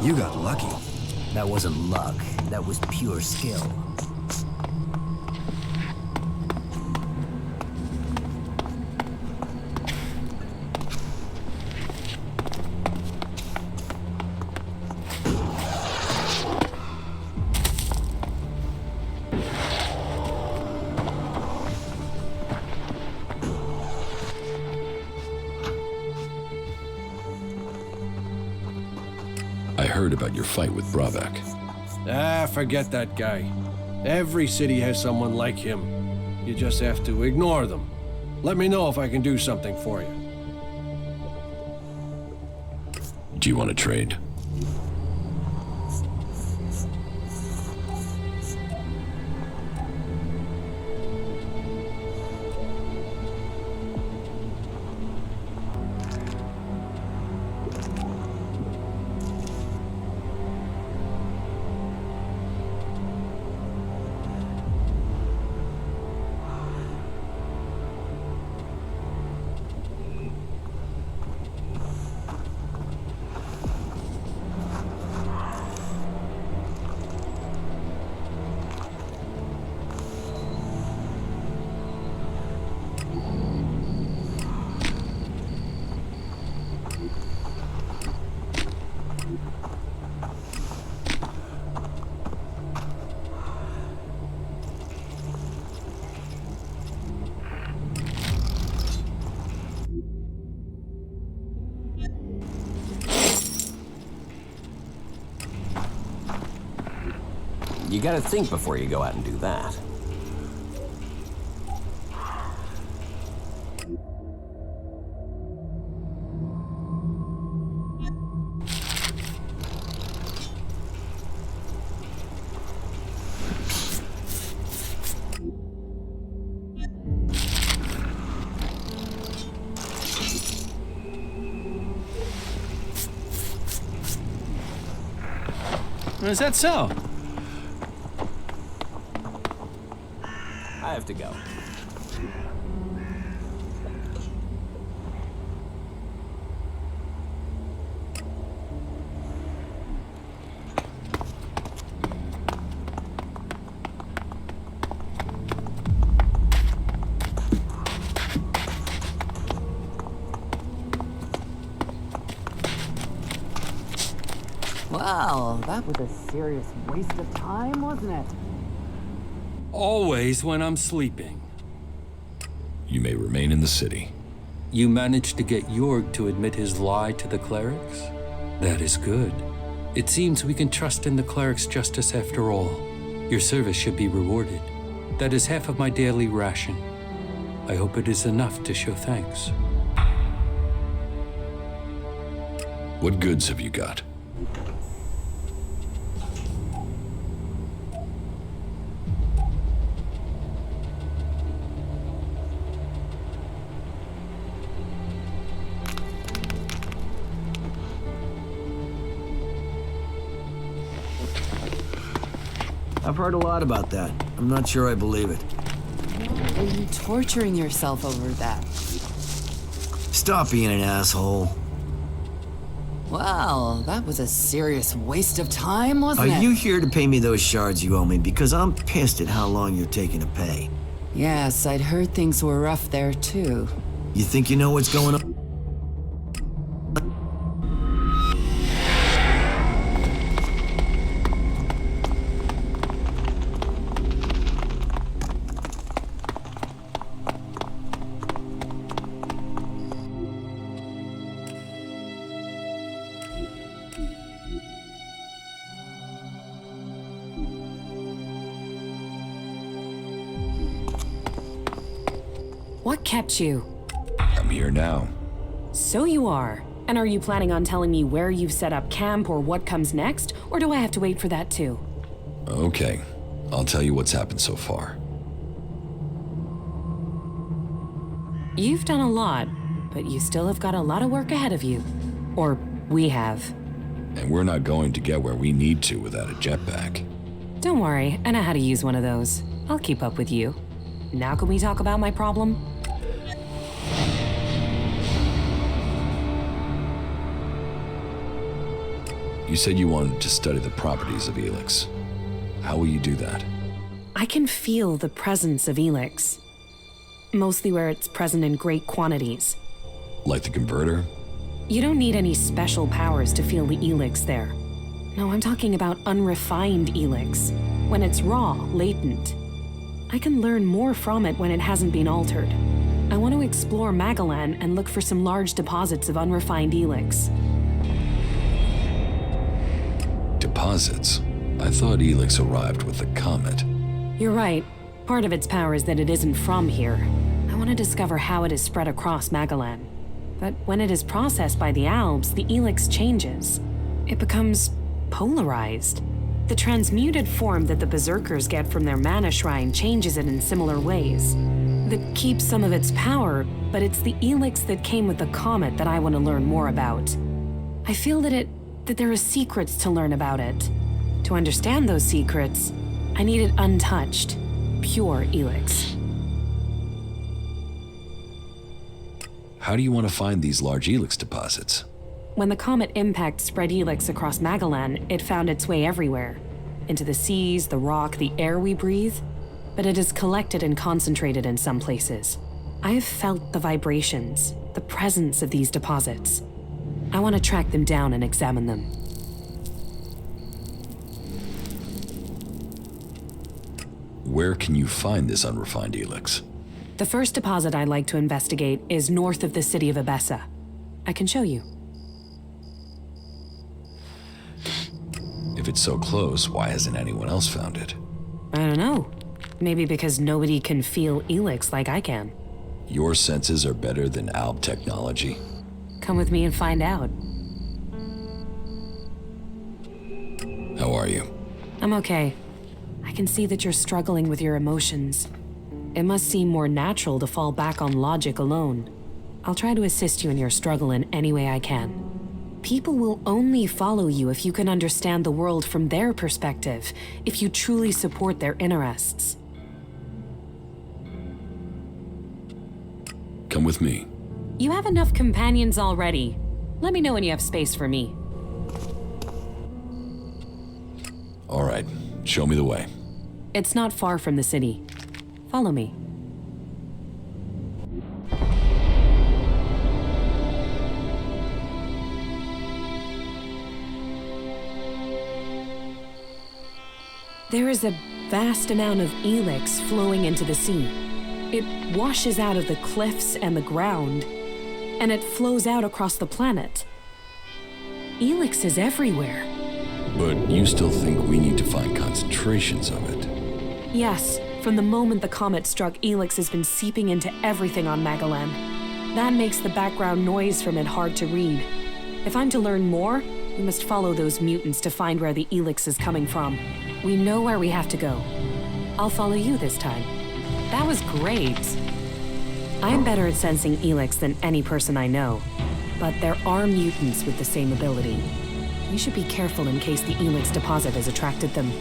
You got lucky. That wasn't luck. That was pure skill. I heard about your fight with Radok. Ah, forget that guy. Every city has someone like him. You just have to ignore them. Let me know if I can do something for you. Do you want to trade? You gotta think before you go out and do that. Is that so? I have to go. Well, that was a serious waste of time, wasn't it? Always when I'm sleeping. You may remain in the city. You managed to get Jorg to admit his lie to the Clerics? That is good. It seems we can trust in the Cleric's justice after all. Your service should be rewarded. That is half of my daily ration. I hope it is enough to show thanks. What goods have you got? I've heard a lot about that. I'm not sure I believe it. Are you torturing yourself over that? Stop being an asshole. Well, that was a serious waste of time, wasn't it? Are you here to pay me those shards you owe me? Because I'm pissed at how long you're taking to pay. Yes, I'd heard things were rough there, too. You think you know what's going on? What kept you? I'm here now. So you are. And are you planning on telling me where you've set up camp or what comes next? Or do I have to wait for that too? Okay, I'll tell you what's happened so far. You've done a lot, but you still have got a lot of work ahead of you. Or we have. And we're not going to get where we need to without a jetpack. Don't worry, I know how to use one of those. I'll keep up with you. Now can we talk about my problem? You said you wanted to study the properties of ELEX. How will you do that? I can feel the presence of ELEX. Mostly where it's present in great quantities. Like the converter? You don't need any special powers to feel the ELEX there. No, I'm talking about unrefined ELEX. When it's raw, latent. I can learn more from it when it hasn't been altered. I want to explore Magalan and look for some large deposits of unrefined ELEX. Deposits? I thought ELEX arrived with the comet. You're right. Part of its power is that it isn't from here. I want to discover how it is spread across Magalan. But when it is processed by the Albs, the ELEX changes. It becomes polarized. The transmuted form that the Berserkers get from their mana shrine changes it in similar ways. That keeps some of its power, but it's the ELEX that came with the comet that I want to learn more about. I feel that there are secrets to learn about it. To understand those secrets, I need it untouched, pure ELEX. How do you want to find these large ELEX deposits? When the comet impact spread ELEX across Magalan, it found its way everywhere. Into the seas, the rock, the air we breathe. But it is collected and concentrated in some places. I have felt the vibrations, the presence of these deposits. I want to track them down and examine them. Where can you find this unrefined ELEX? The first deposit I'd like to investigate is north of the city of Abessa. I can show you. If it's so close, why hasn't anyone else found it? I don't know. Maybe because nobody can feel ELEX like I can. Your senses are better than Alb technology. Come with me and find out. How are you? I'm okay. I can see that you're struggling with your emotions. It must seem more natural to fall back on logic alone. I'll try to assist you in your struggle in any way I can. People will only follow you if you can understand the world from their perspective, if you truly support their interests. Come with me. You have enough companions already. Let me know when you have space for me. All right, show me the way. It's not far from the city. Follow me. There is a vast amount of ELEX flowing into the sea. It washes out of the cliffs and the ground, and it flows out across the planet. ELEX is everywhere. But you still think we need to find concentrations of it? Yes, from the moment the comet struck, ELEX has been seeping into everything on Magellan. That makes the background noise from it hard to read. If I'm to learn more, we must follow those mutants to find where the ELEX is coming from. We know where we have to go. I'll follow you this time. That was great. I'm better at sensing ELEX than any person I know, but there are mutants with the same ability. We should be careful in case the ELEX deposit has attracted them.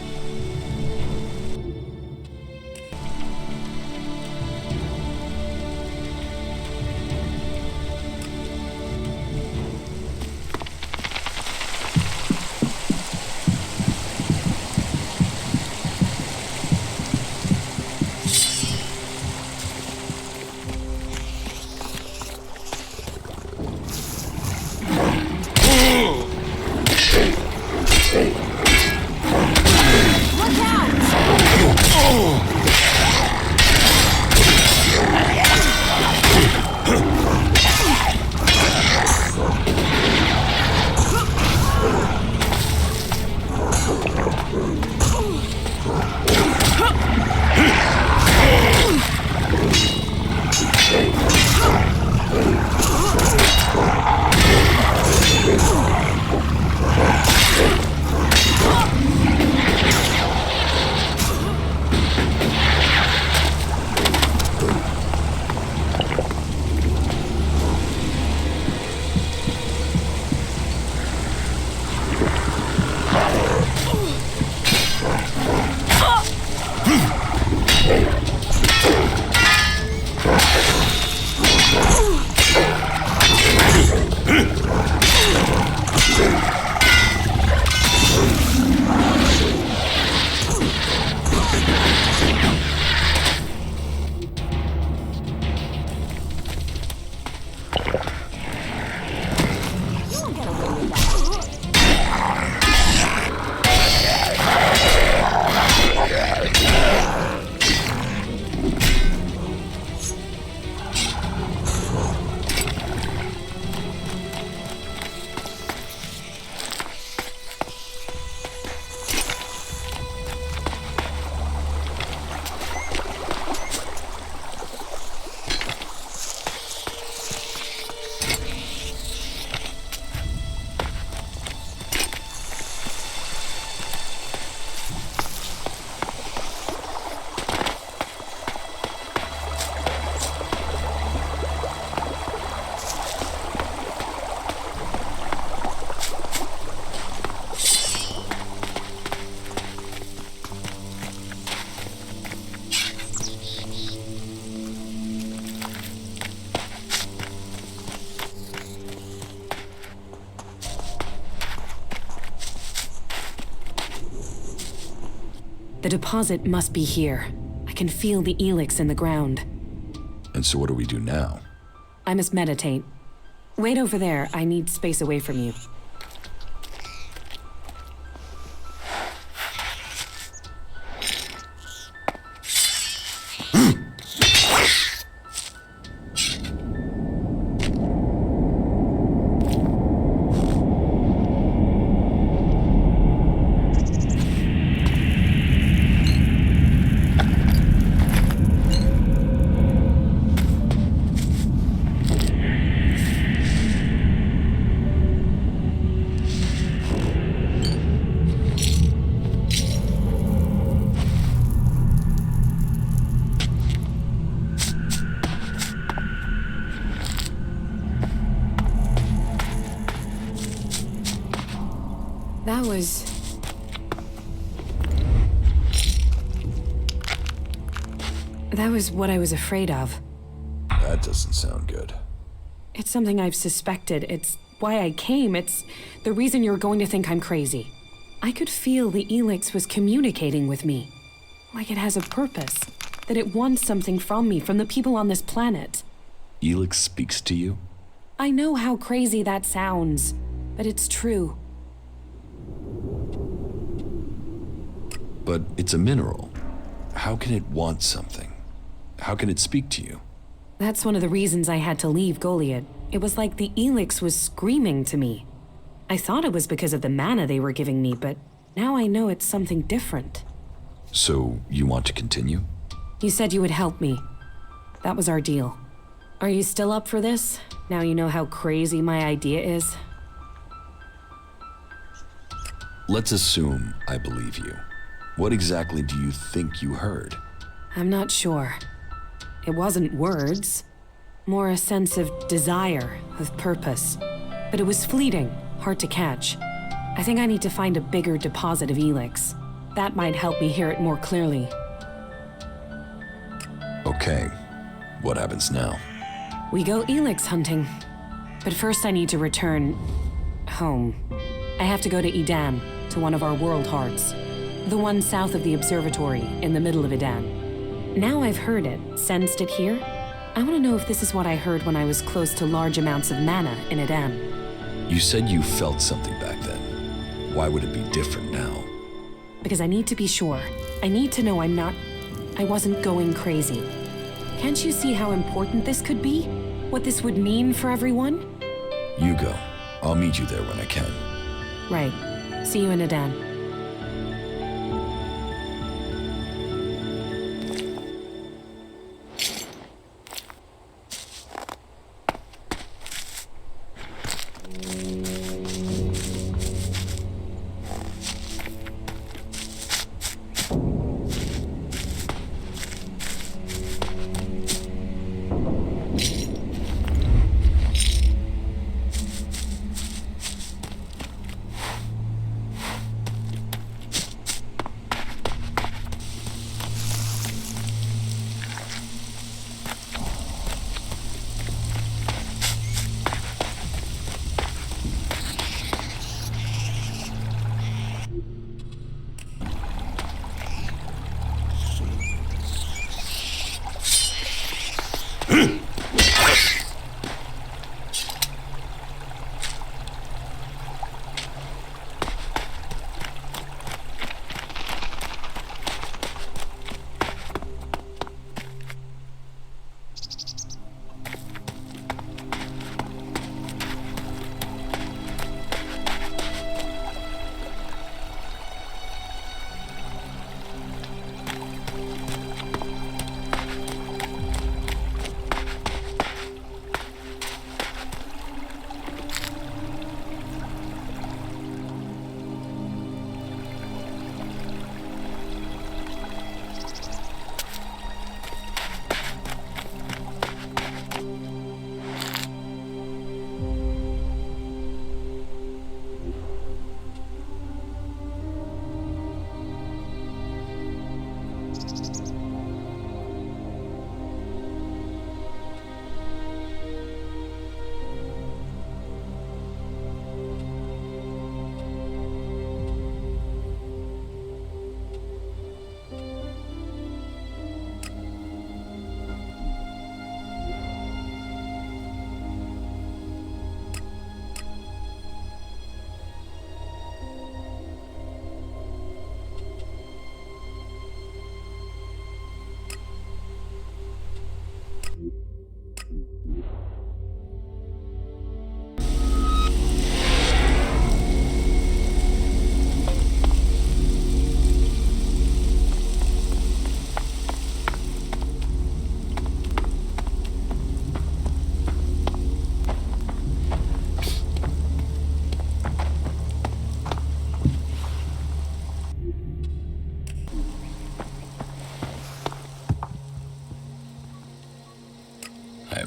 The deposit must be here. I can feel the ELEX in the ground. And so what do we do now? I must meditate. Wait over there. I need space away from you. That was what I was afraid of. That doesn't sound good. It's something I've suspected. It's why I came. It's the reason you're going to think I'm crazy. I could feel the ELEX was communicating with me. Like it has a purpose. That it wants something from me, from the people on this planet. ELEX speaks to you? I know how crazy that sounds, but it's true. But it's a mineral. How can it want something? How can it speak to you? That's one of the reasons I had to leave Goliet. It was like the ELEX was screaming to me. I thought it was because of the mana they were giving me, but now I know it's something different. So, you want to continue? You said you would help me. That was our deal. Are you still up for this? Now you know how crazy my idea is? Let's assume I believe you. What exactly do you think you heard? I'm not sure. It wasn't words. More a sense of desire, of purpose. But it was fleeting, hard to catch. I think I need to find a bigger deposit of ELEX. That might help me hear it more clearly. Okay. What happens now? We go ELEX hunting. But first I need to return... home. I have to go to Edan, to one of our world hearts. The one south of the observatory, in the middle of Edan. Now I've heard it, sensed it here, I want to know if this is what I heard when I was close to large amounts of mana in Edan. You said you felt something back then. Why would it be different now? Because I need to be sure. I need to know I wasn't going crazy. Can't you see how important this could be? What this would mean for everyone? You go. I'll meet you there when I can. Right. See you in Edan.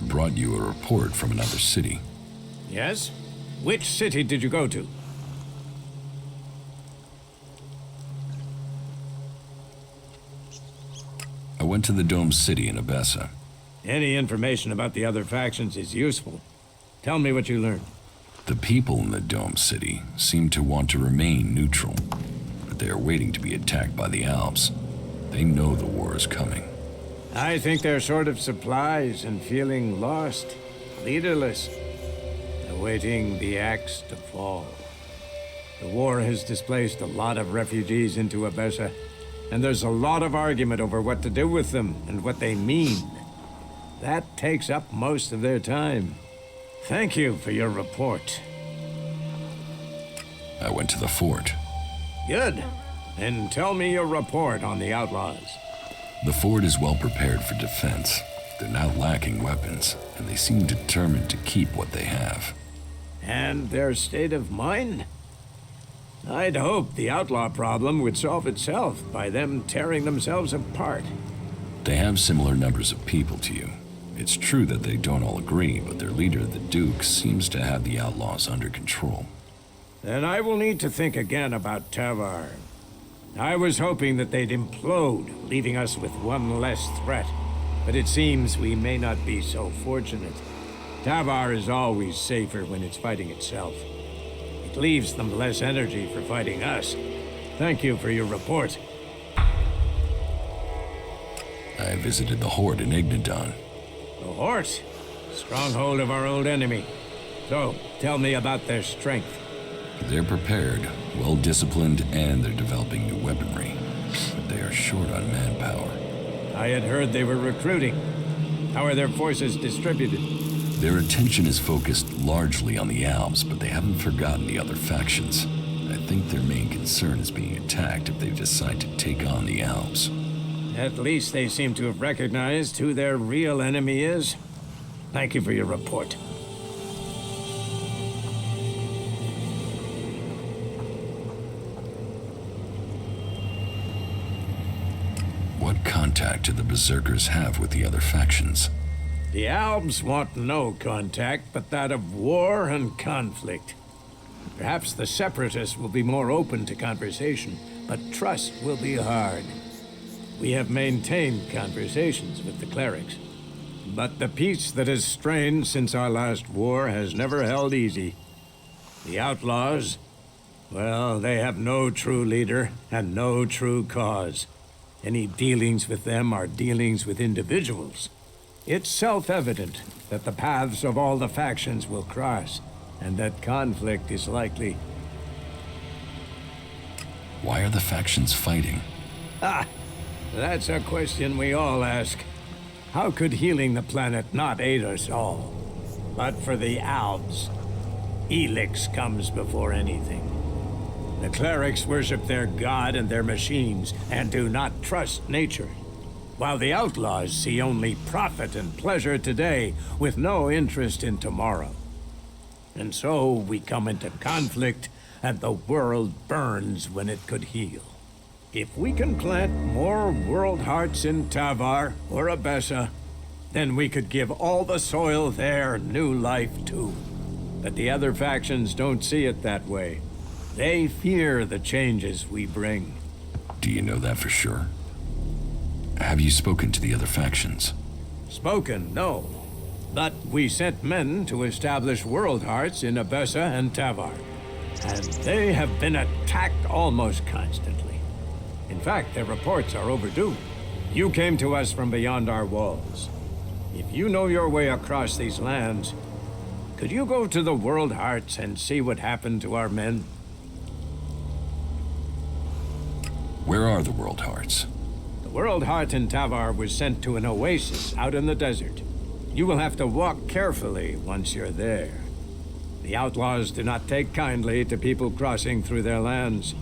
Brought you a report from another city. Yes? Which city did you go to? I went to the Dome City in Abessa. Any information about the other factions is useful. Tell me what you learned. The people in the Dome City seem to want to remain neutral, but they are waiting to be attacked by the Albs. They know the war is coming. I think they're short of supplies and feeling lost, leaderless, awaiting the axe to fall. The war has displaced a lot of refugees into Abessa, and there's a lot of argument over what to do with them and what they mean. That takes up most of their time. Thank you for your report. I went to the fort. Good. And tell me your report on the outlaws. The fort is well prepared for defense. They're not lacking weapons, and they seem determined to keep what they have. And their state of mind? I'd hoped the outlaw problem would solve itself by them tearing themselves apart. They have similar numbers of people to you. It's true that they don't all agree, but their leader, the Duke, seems to have the outlaws under control. Then I will need to think again about Tavar. I was hoping that they'd implode, leaving us with one less threat. But it seems we may not be so fortunate. Tavar is always safer when it's fighting itself. It leaves them less energy for fighting us. Thank you for your report. I visited the Horde in Ignadon. The Horde? Stronghold of our old enemy. So, tell me about their strength. They're prepared, well-disciplined, and they're developing new weaponry. But they are short on manpower. I had heard they were recruiting. How are their forces distributed? Their attention is focused largely on the Albs, but they haven't forgotten the other factions. I think their main concern is being attacked if they decide to take on the Albs. At least they seem to have recognized who their real enemy is. Thank you for your report. What contact do the Berserkers have with the other factions? The Albs want no contact but that of war and conflict. Perhaps the Separatists will be more open to conversation, but trust will be hard. We have maintained conversations with the Clerics, but the peace that has strained since our last war has never held easy. The outlaws, well, they have no true leader and no true cause. Any dealings with them are dealings with individuals. It's self-evident that the paths of all the factions will cross, and that conflict is likely. Why are the factions fighting? That's a question we all ask. How could healing the planet not aid us all? But for the Albs, ELEX comes before anything. The Clerics worship their god and their machines, and do not trust nature. While the outlaws see only profit and pleasure today, with no interest in tomorrow. And so we come into conflict, and the world burns when it could heal. If we can plant more world hearts in Tavar or Abessa, then we could give all the soil there new life too. But the other factions don't see it that way. They fear the changes we bring. Do you know that for sure? Have you spoken to the other factions? Spoken, no. But we sent men to establish world hearts in Abessa and Tavar. And they have been attacked almost constantly. In fact, their reports are overdue. You came to us from beyond our walls. If you know your way across these lands, could you go to the World Hearts and see what happened to our men? Where are the World Hearts? The World Heart in Tavar was sent to an oasis out in the desert. You will have to walk carefully once you're there. The outlaws do not take kindly to people crossing through their lands.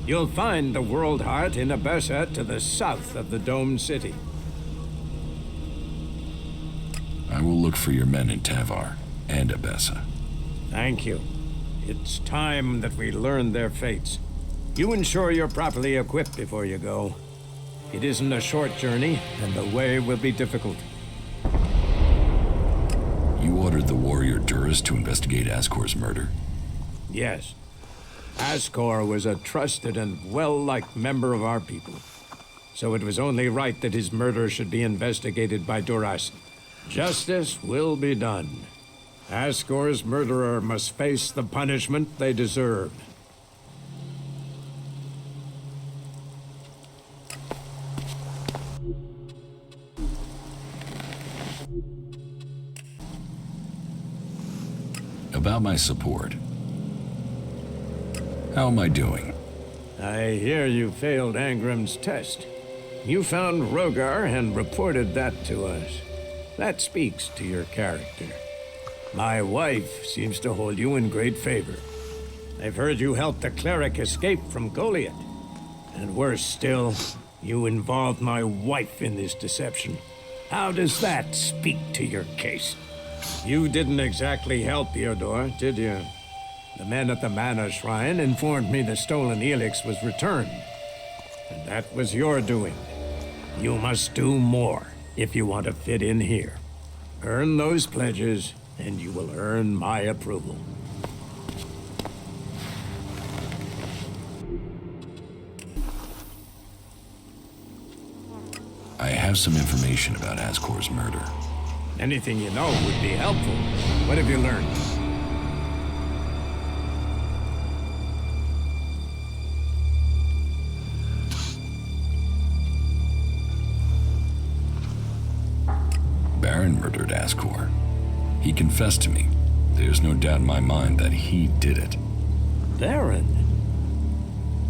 You'll find the World Heart in Abessa to the south of the Dome City. I will look for your men in Tavar and Abessa. Thank you. It's time that we learn their fates. You ensure you're properly equipped before you go. It isn't a short journey, and the way will be difficult. You ordered the warrior Duras to investigate Ascor's murder? Yes. Ascor was a trusted and well-liked member of our people. so it was only right that his murder should be investigated by Duras. Justice will be done. Ascor's murderer must face the punishment they deserve. About my support. How am I doing? I hear you failed Angram's test. You found Rogar and reported that to us. That speaks to your character. My wife seems to hold you in great favor. I've heard you helped the cleric escape from Goliet. And worse still, you involved my wife in this deception. How does that speak to your case? You didn't exactly help Theodore, did you? The men at the Mana Shrine informed me the stolen ELEX was returned. And that was your doing. You must do more if you want to fit in here. Earn those pledges, and you will earn my approval. I have some information about Ascor's murder. Anything you know would be helpful. What have you learned? Baron murdered Ascor. He confessed to me. There's no doubt in my mind that he did it. Baron?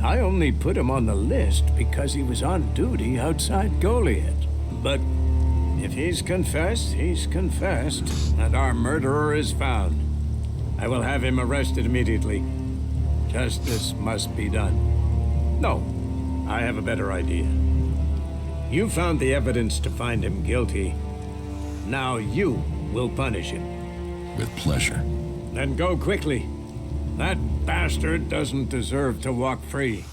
I only put him on the list because he was on duty outside Goliet. But if he's confessed, and our murderer is found. I will have him arrested immediately. Justice must be done. No, I have a better idea. You found the evidence to find him guilty. Now you will punish him. With pleasure. Then go quickly. That bastard doesn't deserve to walk free.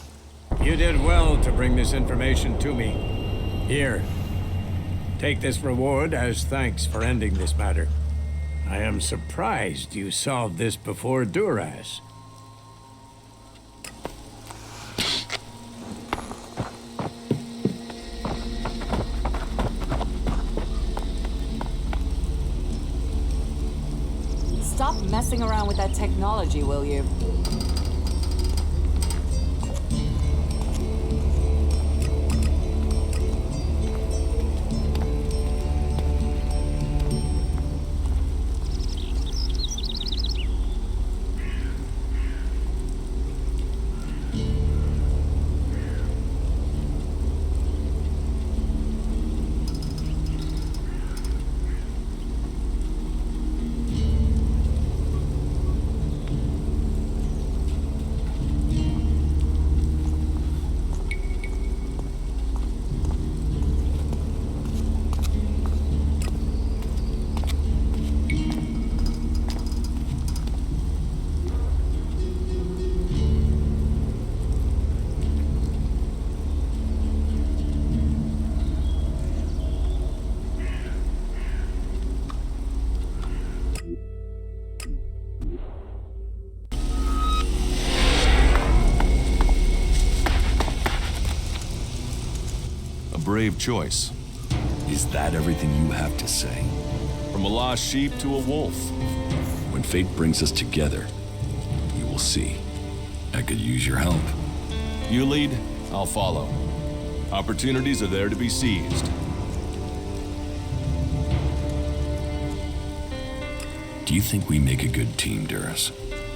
You did well to bring this information to me. Here. Take this reward as thanks for ending this matter. I am surprised you solved this before Duras. Stop messing around with that technology, will you? Brave choice. Is that everything you have to say? From a lost sheep to a wolf. When fate brings us together, you will see. I could use your help. You lead, I'll follow. Opportunities are there to be seized. Do you think we make a good team, Duras?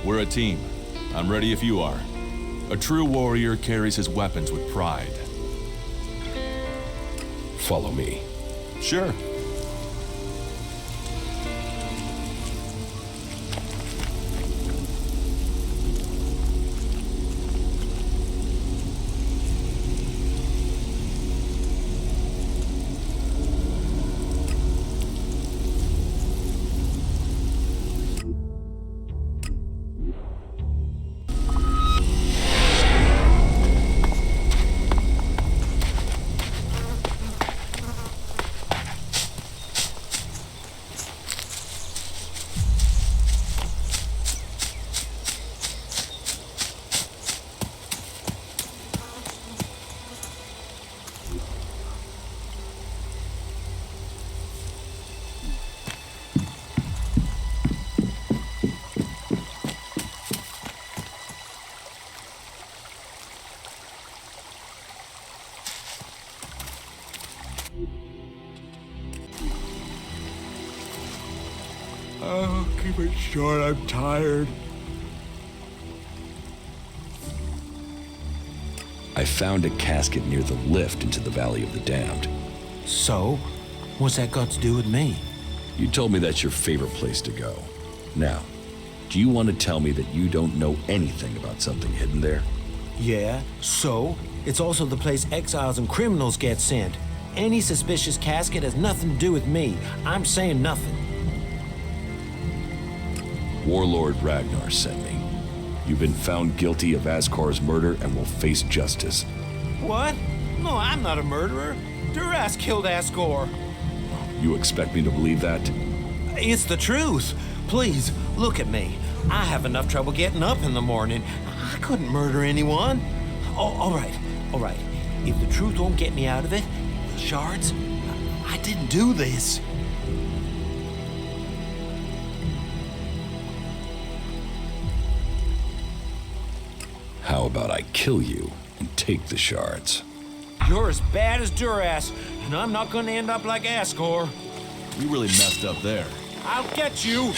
We're a team. I'm ready if you are. A true warrior carries his weapons with pride. Follow me. Sure. Oh, keep it short, I'm tired. I found a casket near the lift into the Valley of the Damned. So? What's that got to do with me? You told me that's your favorite place to go. Now, do you want to tell me that you don't know anything about something hidden there? Yeah, so? It's also the place exiles and criminals get sent. Any suspicious casket has nothing to do with me. I'm saying nothing. Warlord Ragnar sent me. You've been found guilty of Askar's murder and will face justice. What? No, I'm not a murderer. Duras killed Asgore. You expect me to believe that? It's the truth. Please, look at me. I have enough trouble getting up in the morning. I couldn't murder anyone. Oh, all right. If the truth won't get me out of it, the shards, I didn't do this. How about I kill you and take the shards? You're as bad as Duras, and I'm not gonna end up like Asgore. You really messed up there. I'll get you!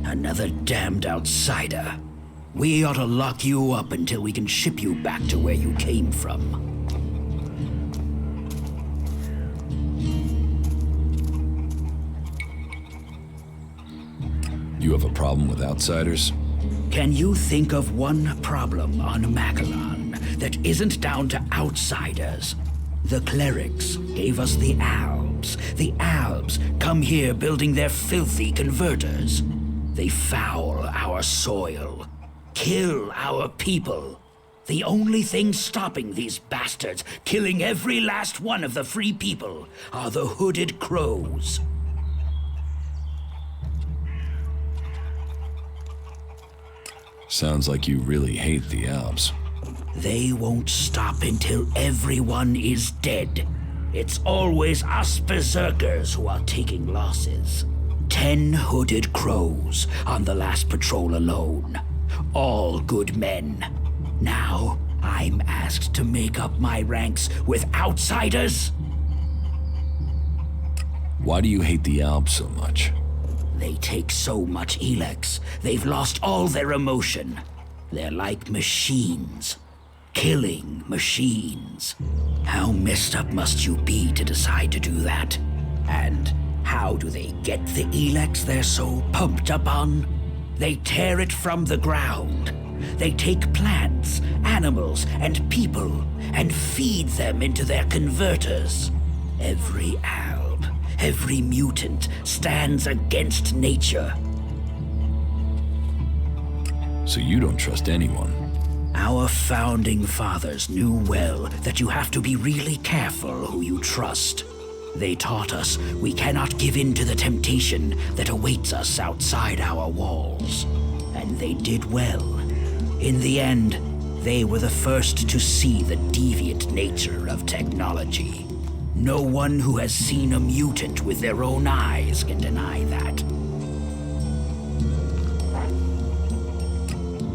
Another damned outsider. We ought to lock you up until we can ship you back to where you came from. You have a problem with outsiders? Can you think of one problem on Magellan that isn't down to outsiders? The Clerics gave us the Albs. The Albs come here building their filthy converters. They foul our soil, kill our people. The only thing stopping these bastards killing every last one of the free people are the hooded crows. Sounds like you really hate the Albs. They won't stop until everyone is dead. It's always us berserkers who are taking losses. 10 hooded crows on the last patrol alone. All good men. Now, I'm asked to make up my ranks with outsiders? Why do you hate the Albs so much? They take so much ELEX, they've lost all their emotion. They're like machines. Killing machines. How messed up must you be to decide to do that? And how do they get the ELEX they're so pumped up on? They tear it from the ground. They take plants, animals, and people and feed them into their converters. Every Alb, every mutant stands against nature. So you don't trust anyone? Our founding fathers knew well that you have to be really careful who you trust. They taught us we cannot give in to the temptation that awaits us outside our walls. And they did well. In the end, they were the first to see the deviant nature of technology. No one who has seen a mutant with their own eyes can deny that.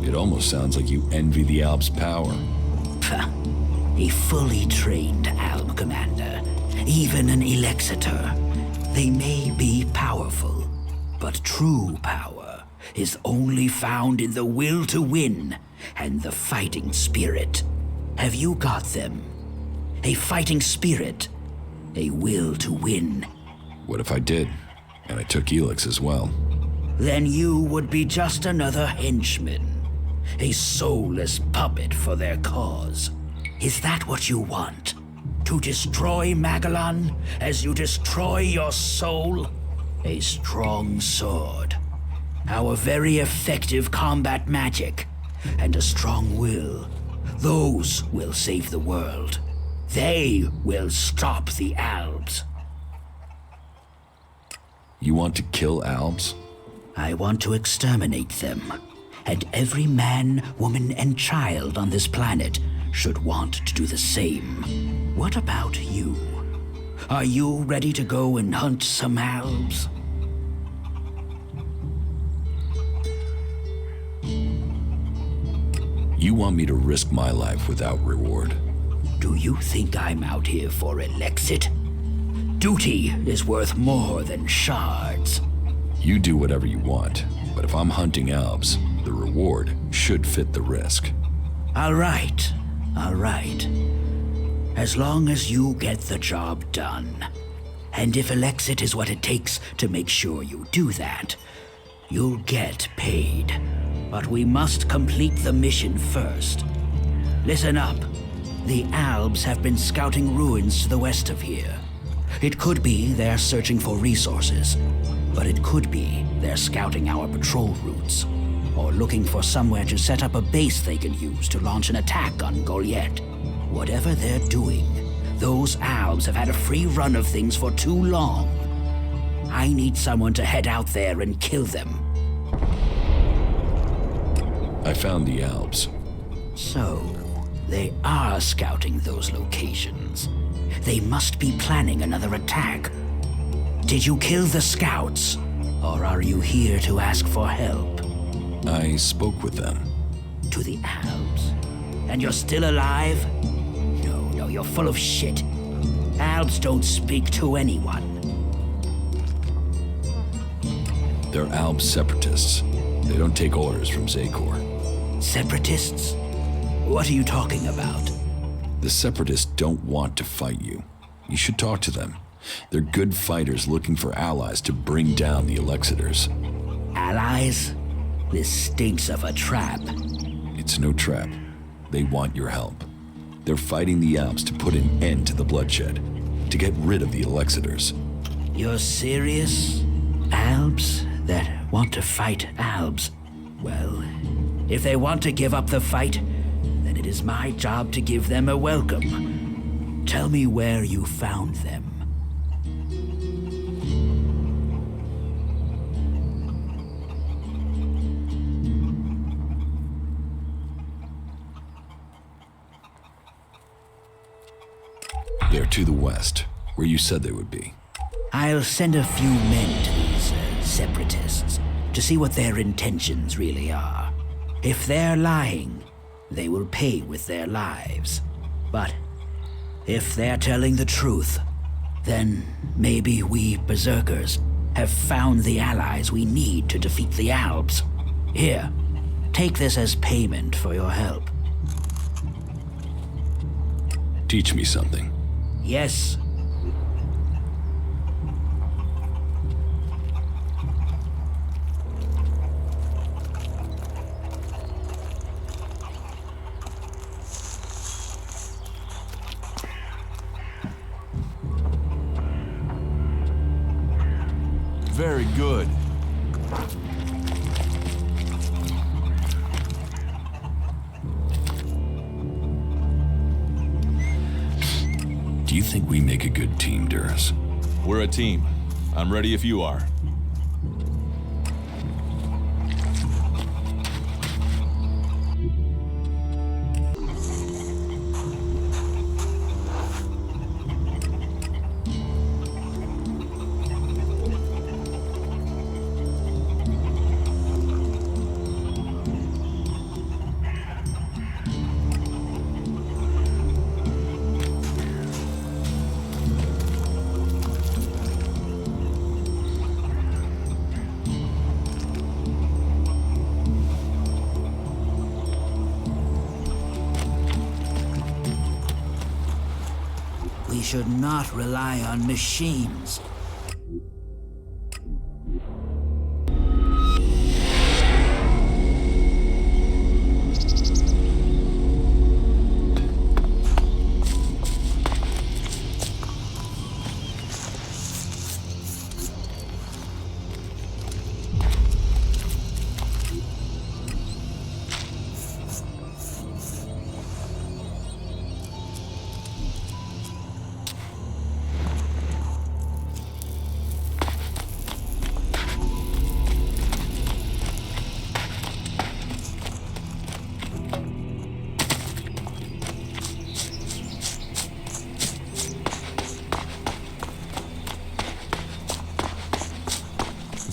It almost sounds like you envy the Albs' power. A fully trained Alb commander, even an Elexitor. They may be powerful, but true power is only found in the will to win and the fighting spirit. Have you got them? A fighting spirit, a will to win. What if I did, and I took ELEX as well? Then you would be just another henchman. A soulless puppet for their cause. Is that what you want? To destroy Magellan as you destroy your soul? A strong sword. Our very effective combat magic. And a strong will. Those will save the world. They will stop the Albs. You want to kill Albs? I want to exterminate them. And every man, woman, and child on this planet should want to do the same. What about you? Are you ready to go and hunt some Albs? You want me to risk my life without reward? Do you think I'm out here for Elexit? Duty is worth more than shards. You do whatever you want, but if I'm hunting Albs, the reward should fit the risk. All right. As long as you get the job done. And if Elexit is what it takes to make sure you do that, you'll get paid. But we must complete the mission first. Listen up. The Albs have been scouting ruins to the west of here. It could be they're searching for resources, but it could be they're scouting our patrol routes, or looking for somewhere to set up a base they can use to launch an attack on Goliet. Whatever they're doing, those Albs have had a free run of things for too long. I need someone to head out there and kill them. I found the Albs. So, they are scouting those locations. They must be planning another attack. Did you kill the scouts? Or are you here to ask for help? I spoke with them. To the Albs? And you're still alive? No, you're full of shit. Albs don't speak to anyone. They're Alb separatists. They don't take orders from Zakor. Separatists? What are you talking about? The separatists don't want to fight you. You should talk to them. They're good fighters looking for allies to bring down the Elexitors. Allies? This stinks of a trap. It's no trap. They want your help. They're fighting the Albs to put an end to the bloodshed, to get rid of the Elexitors. You're serious? Albs that want to fight Albs? Well, if they want to give up the fight, then it is my job to give them a welcome. Tell me where you found them. They're to the west, where you said they would be. I'll send a few men to these separatists to see what their intentions really are. If they're lying, they will pay with their lives. But if they're telling the truth, then maybe we berserkers have found the allies we need to defeat the Albs. Here, take this as payment for your help. Teach me something. Yes. Very good. think we make a good team, Duras? We're a team. I'm ready if you are. We should not rely on machines.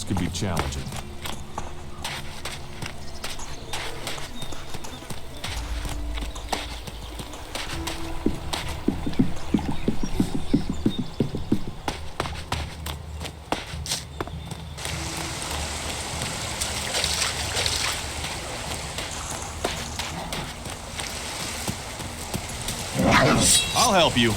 Could be challenging. I'll help you.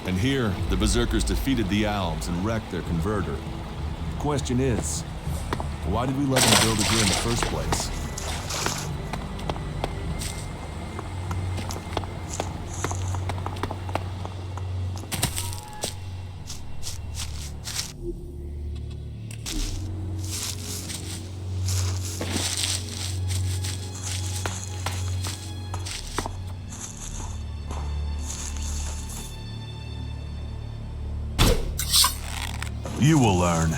And here, the Berserkers defeated the Albs and wrecked their converter. The question is, why did we let them build it here in the first place? You will learn.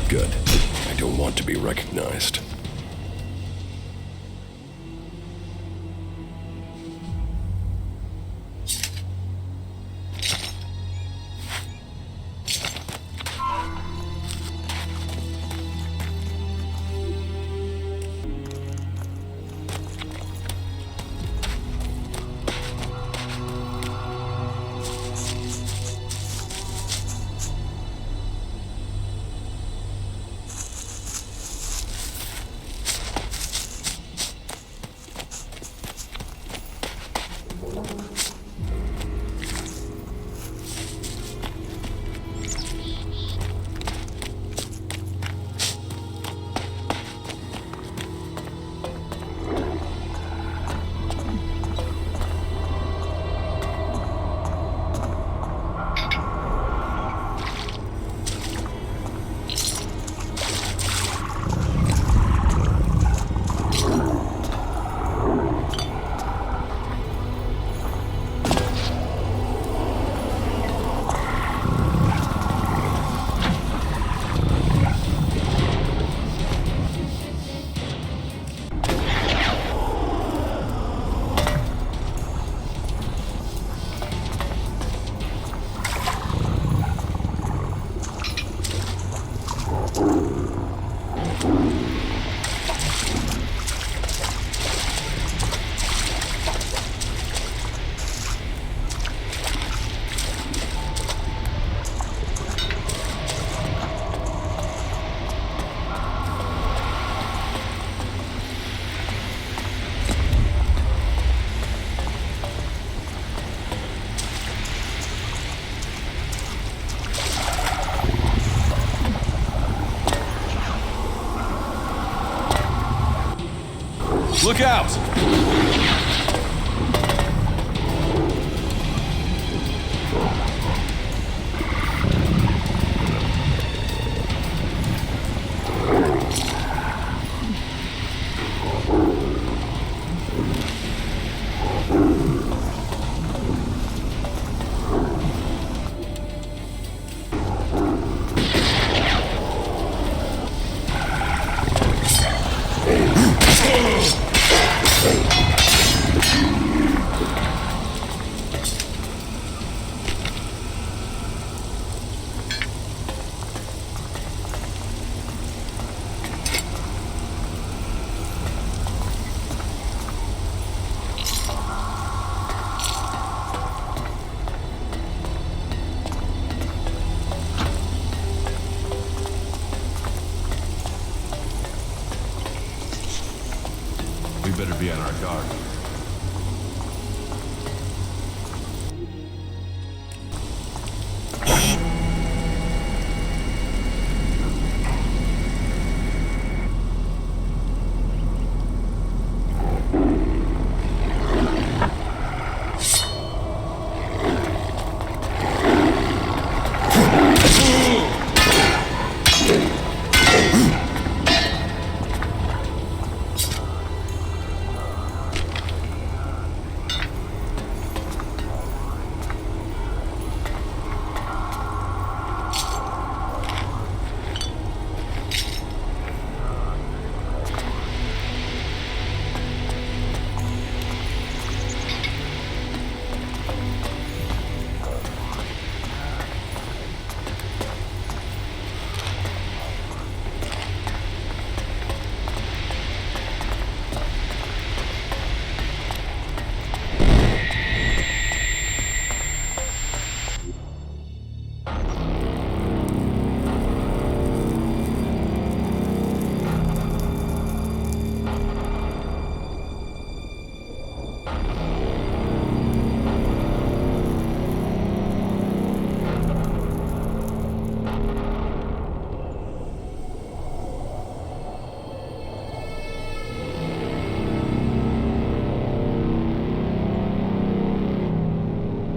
Good. I don't want to be recognized. Look out! Better be on our guard.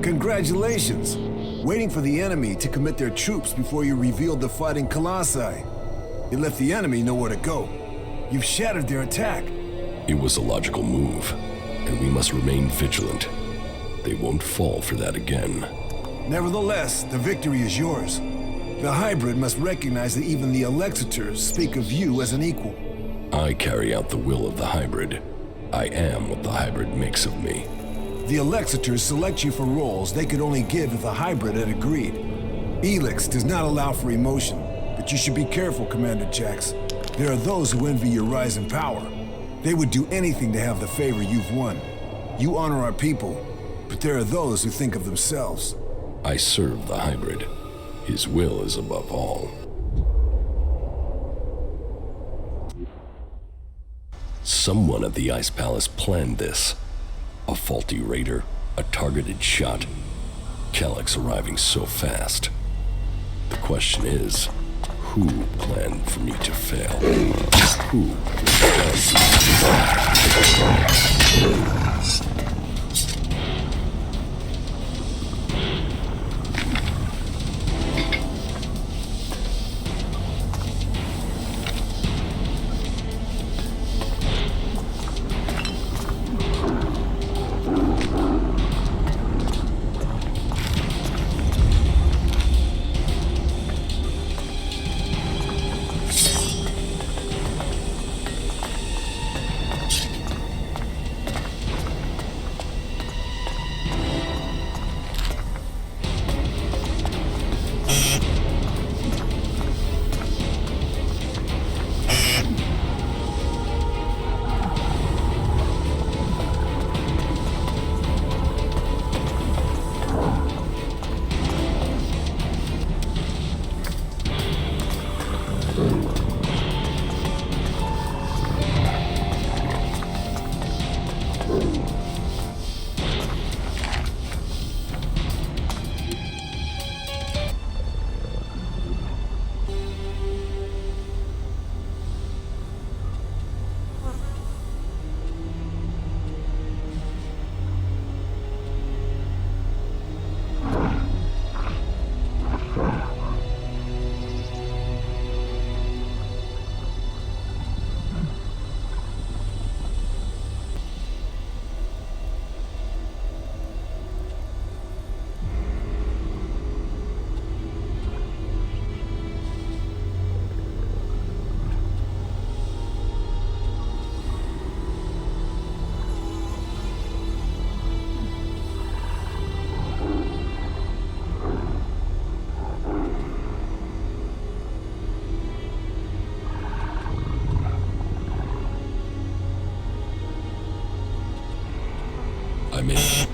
Congratulations! Waiting for the enemy to commit their troops before you revealed the fighting Colossi. You left the enemy nowhere to go. You've shattered their attack. It was a logical move, and we must remain vigilant. They won't fall for that again. Nevertheless, the victory is yours. The hybrid must recognize that even the Elexitors speak of you as an equal. I carry out the will of the hybrid. I am what the hybrid makes of me. The Elexitors select you for roles they could only give if the hybrid had agreed. ELEX does not allow for emotion, but you should be careful, Commander Jax. There are those who envy your rise in power. They would do anything to have the favor you've won. You honor our people, but there are those who think of themselves. I serve the hybrid. His will is above all. Someone at the Ice Palace planned this. A faulty raider, a targeted shot. Calyx arriving so fast. The question is, who planned for me to fail? Who mission.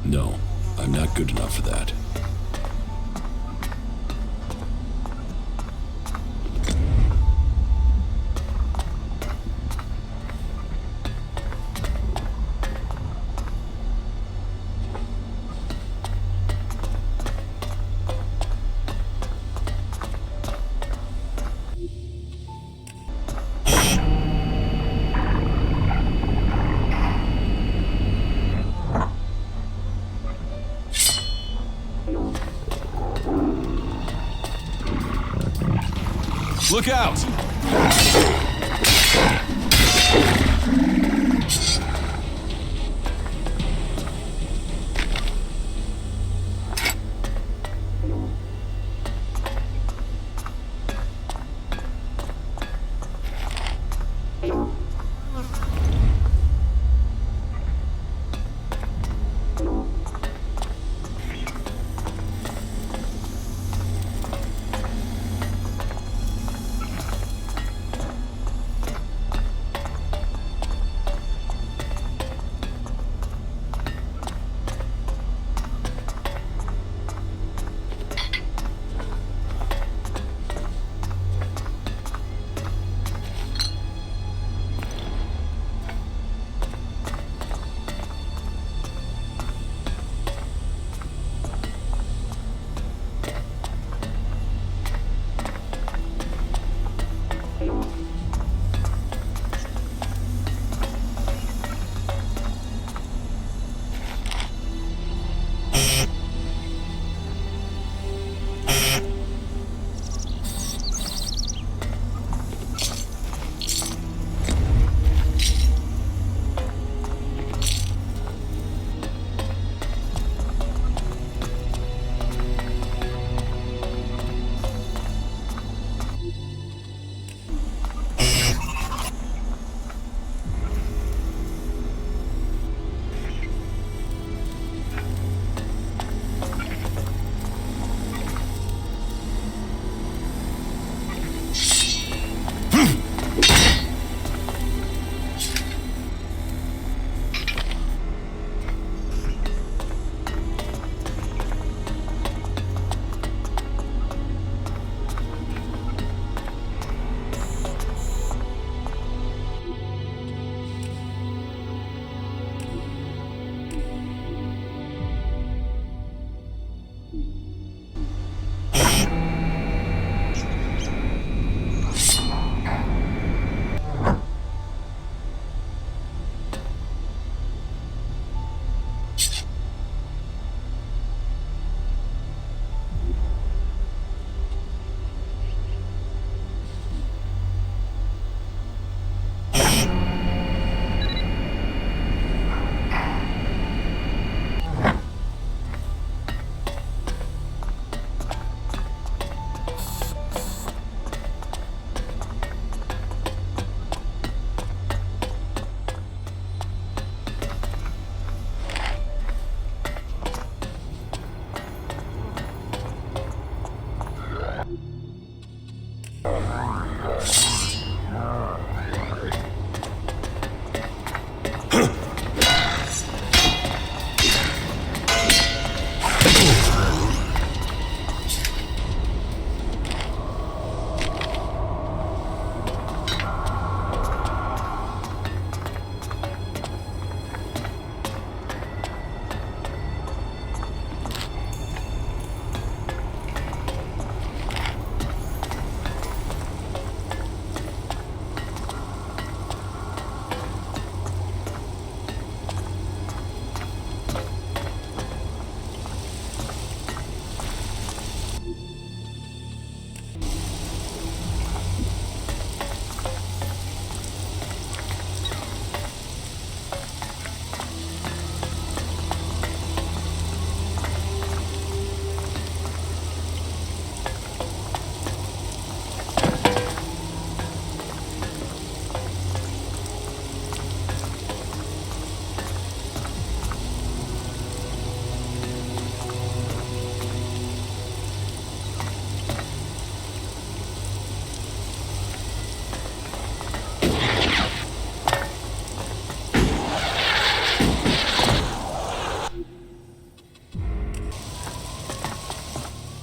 No, I'm not good enough for that. Look out!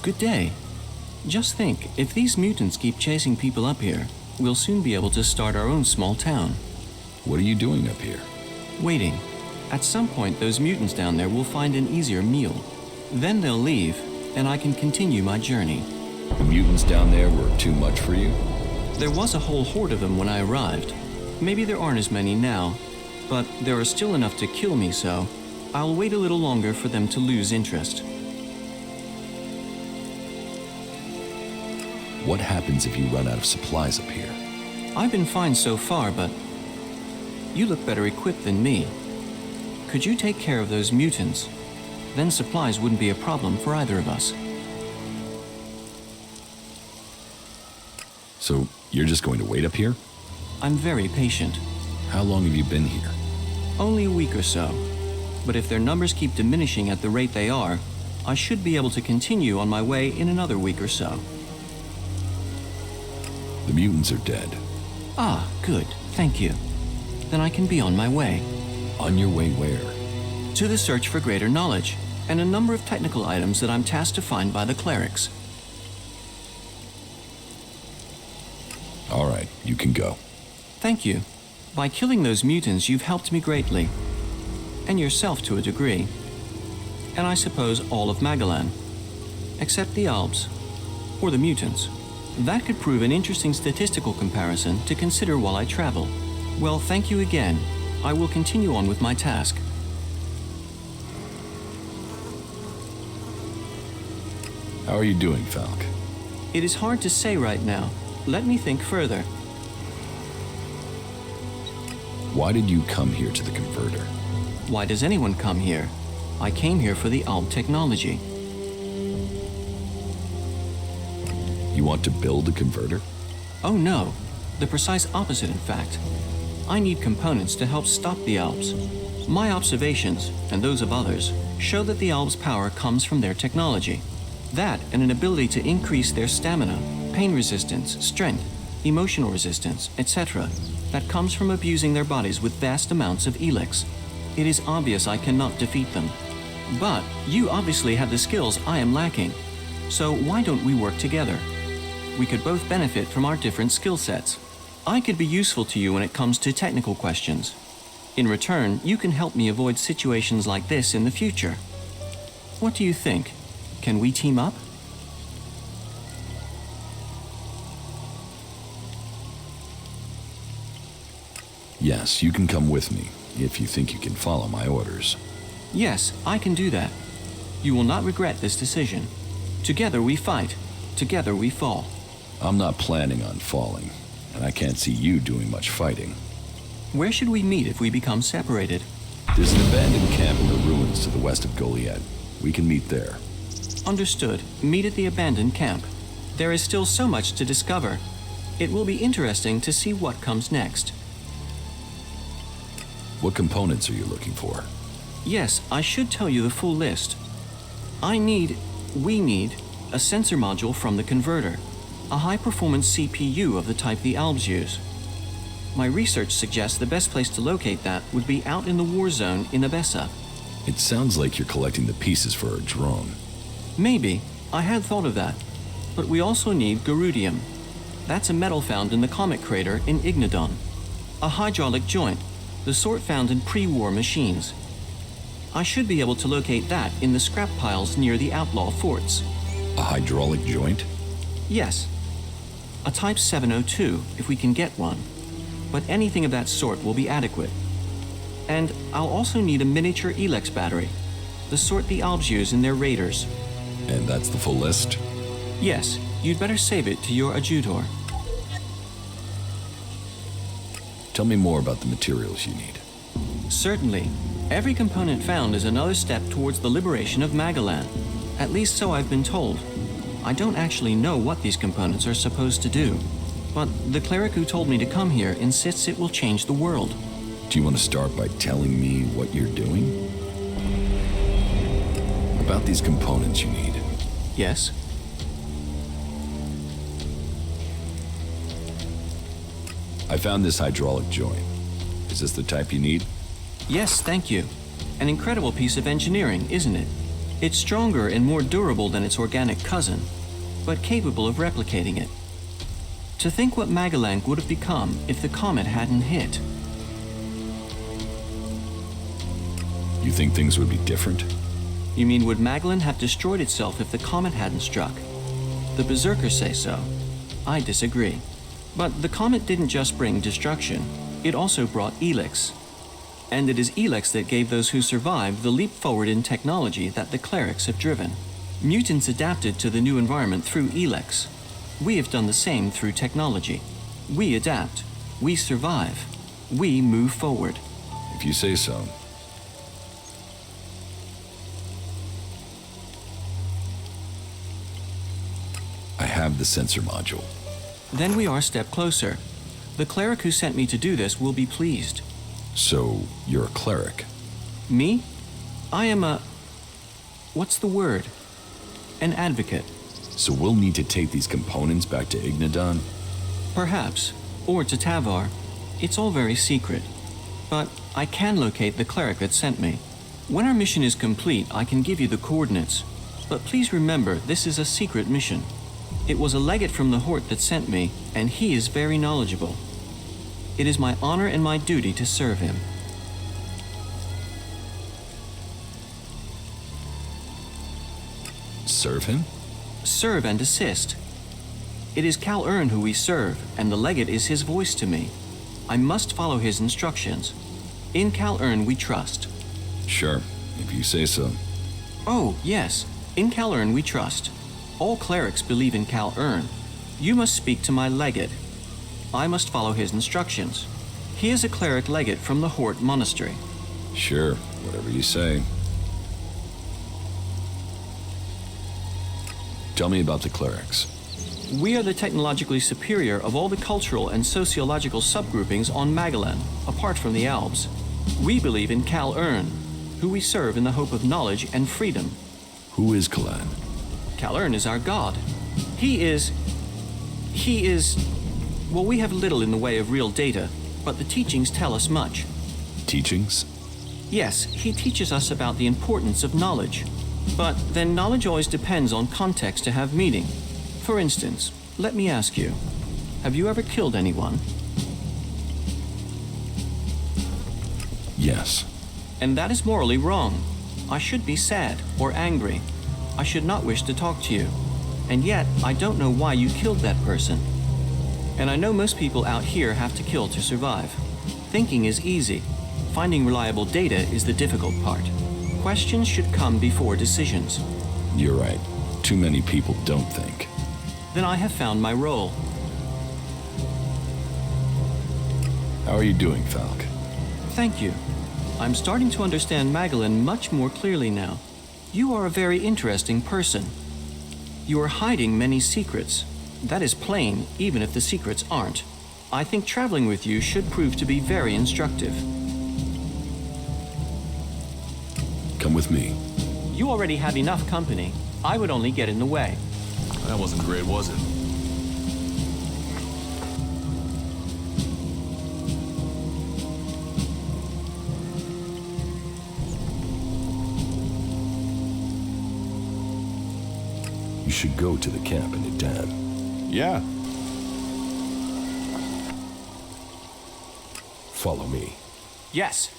Good day. Just think, if these mutants keep chasing people up here, we'll soon be able to start our own small town. What are you doing up here? Waiting. At some point, those mutants down there will find an easier meal. Then they'll leave, and I can continue my journey. The mutants down there were too much for you? There was a whole horde of them when I arrived. Maybe there aren't as many now, but there are still enough to kill me, so I'll wait a little longer for them to lose interest. What happens if you run out of supplies up here? I've been fine so far, but you look better equipped than me. Could you take care of those mutants? Then supplies wouldn't be a problem for either of us. So, you're just going to wait up here? I'm very patient. How long have you been here? Only a week or so. But if their numbers keep diminishing at the rate they are, I should be able to continue on my way in another week or so. The mutants are dead. Ah, good. Thank you. Then I can be on my way. On your way where? To the search for greater knowledge, and a number of technical items that I'm tasked to find by the clerics. All right, you can go. Thank you. By killing those mutants, you've helped me greatly. And yourself to a degree. And I suppose all of Magellan. Except the Albs. Or the mutants. That could prove an interesting statistical comparison to consider while I travel. Well, thank you again. I will continue on with my task. How are you doing, Falk? It is hard to say right now. Let me think further. Why did you come here to the converter? Why does anyone come here? I came here for the Alb technology. You want to build a converter? Oh no, the precise opposite in fact. I need components to help stop the Albs. My observations, and those of others, show that the Albs' power comes from their technology. That and an ability to increase their stamina, pain resistance, strength, emotional resistance, etc. that comes from abusing their bodies with vast amounts of ELEX. It is obvious I cannot defeat them. But you obviously have the skills I am lacking. So why don't we work together? We could both benefit from our different skill sets. I could be useful to you when it comes to technical questions. In return, you can help me avoid situations like this in the future. What do you think? Can we team up? Yes, you can come with me, if you think you can follow my orders. Yes, I can do that. You will not regret this decision. Together we fight. Together we fall. I'm not planning on falling, and I can't see you doing much fighting. Where should we meet if we become separated? There's an abandoned camp in the ruins to the west of Goliet. We can meet there. Understood. Meet at the abandoned camp. There is still so much to discover. It will be interesting to see what comes next. What components are you looking for? Yes, I should tell you the full list. We need, a sensor module from the converter. A high-performance CPU of the type the Albs use. My research suggests the best place to locate that would be out in the war zone in Abessa. It sounds like you're collecting the pieces for a drone. Maybe. I had thought of that. But we also need Garudium. That's a metal found in the comet crater in Ignodon. A hydraulic joint, the sort found in pre-war machines. I should be able to locate that in the scrap piles near the outlaw forts. A hydraulic joint? Yes. A Type 702, if we can get one. But anything of that sort will be adequate. And I'll also need a miniature ELEX battery, the sort the Albs use in their raiders. And that's the full list? Yes, you'd better save it to your adjutor. Tell me more about the materials you need. Certainly. Every component found is another step towards the liberation of Magellan. At least so I've been told. I don't actually know what these components are supposed to do. But the cleric who told me to come here insists it will change the world. Do you want to start by telling me what you're doing? About these components you need. Yes? I found this hydraulic joint. Is this the type you need? Yes, thank you. An incredible piece of engineering, isn't it? It's stronger and more durable than its organic cousin, but capable of replicating it. To think what Magellan would have become if the comet hadn't hit. You think things would be different? You mean would Magellan have destroyed itself if the comet hadn't struck? The Berserkers say so. I disagree. But the comet didn't just bring destruction, it also brought ELEX. And it is ELEX that gave those who survived the leap forward in technology that the Clerics have driven. Mutants adapted to the new environment through ELEX. We have done the same through technology. We adapt. We survive. We move forward. If you say so. I have the sensor module. Then we are a step closer. The cleric who sent me to do this will be pleased. So, you're a cleric? Me? I am a... what's the word? An advocate. So we'll need to take these components back to Ignadon? Perhaps. Or to Tavar. It's all very secret. But I can locate the cleric that sent me. When our mission is complete, I can give you the coordinates. But please remember, this is a secret mission. It was a legate from the Hort that sent me, and he is very knowledgeable. It is my honor and my duty to serve him. Serve him? Serve and assist. It is Cal Ern who we serve, and the legate is his voice to me. I must follow his instructions. In Cal Ern we trust. Sure, if you say so. Oh, yes. In Cal Ern we trust. All clerics believe in Cal Ern. You must speak to my legate. I must follow his instructions. He is a cleric legate from the Hort Monastery. Sure, whatever you say. Tell me about the clerics. We are the technologically superior of all the cultural and sociological subgroupings on Magellan, apart from the Albs. We believe in Cal Ern, who we serve in the hope of knowledge and freedom. Who is Kalan? Cal Ern is our god. He is... Well, we have little in the way of real data, but the teachings tell us much. Teachings? Yes, he teaches us about the importance of knowledge. But then knowledge always depends on context to have meaning. For instance, let me ask you, have you ever killed anyone? Yes. And that is morally wrong. I should be sad or angry. I should not wish to talk to you. And yet, I don't know why you killed that person. And I know most people out here have to kill to survive. Thinking is easy. Finding reliable data is the difficult part. Questions should come before decisions. You're right. Too many people don't think. Then I have found my role. How are you doing, Falk? Thank you. I'm starting to understand Magellan much more clearly now. You are a very interesting person. You are hiding many secrets. That is plain, even if the secrets aren't. I think traveling with you should prove to be very instructive. Come with me. You already have enough company. I would only get in the way. That wasn't great, was it? You should go to the camp in Idan. Yeah. Follow me. Yes.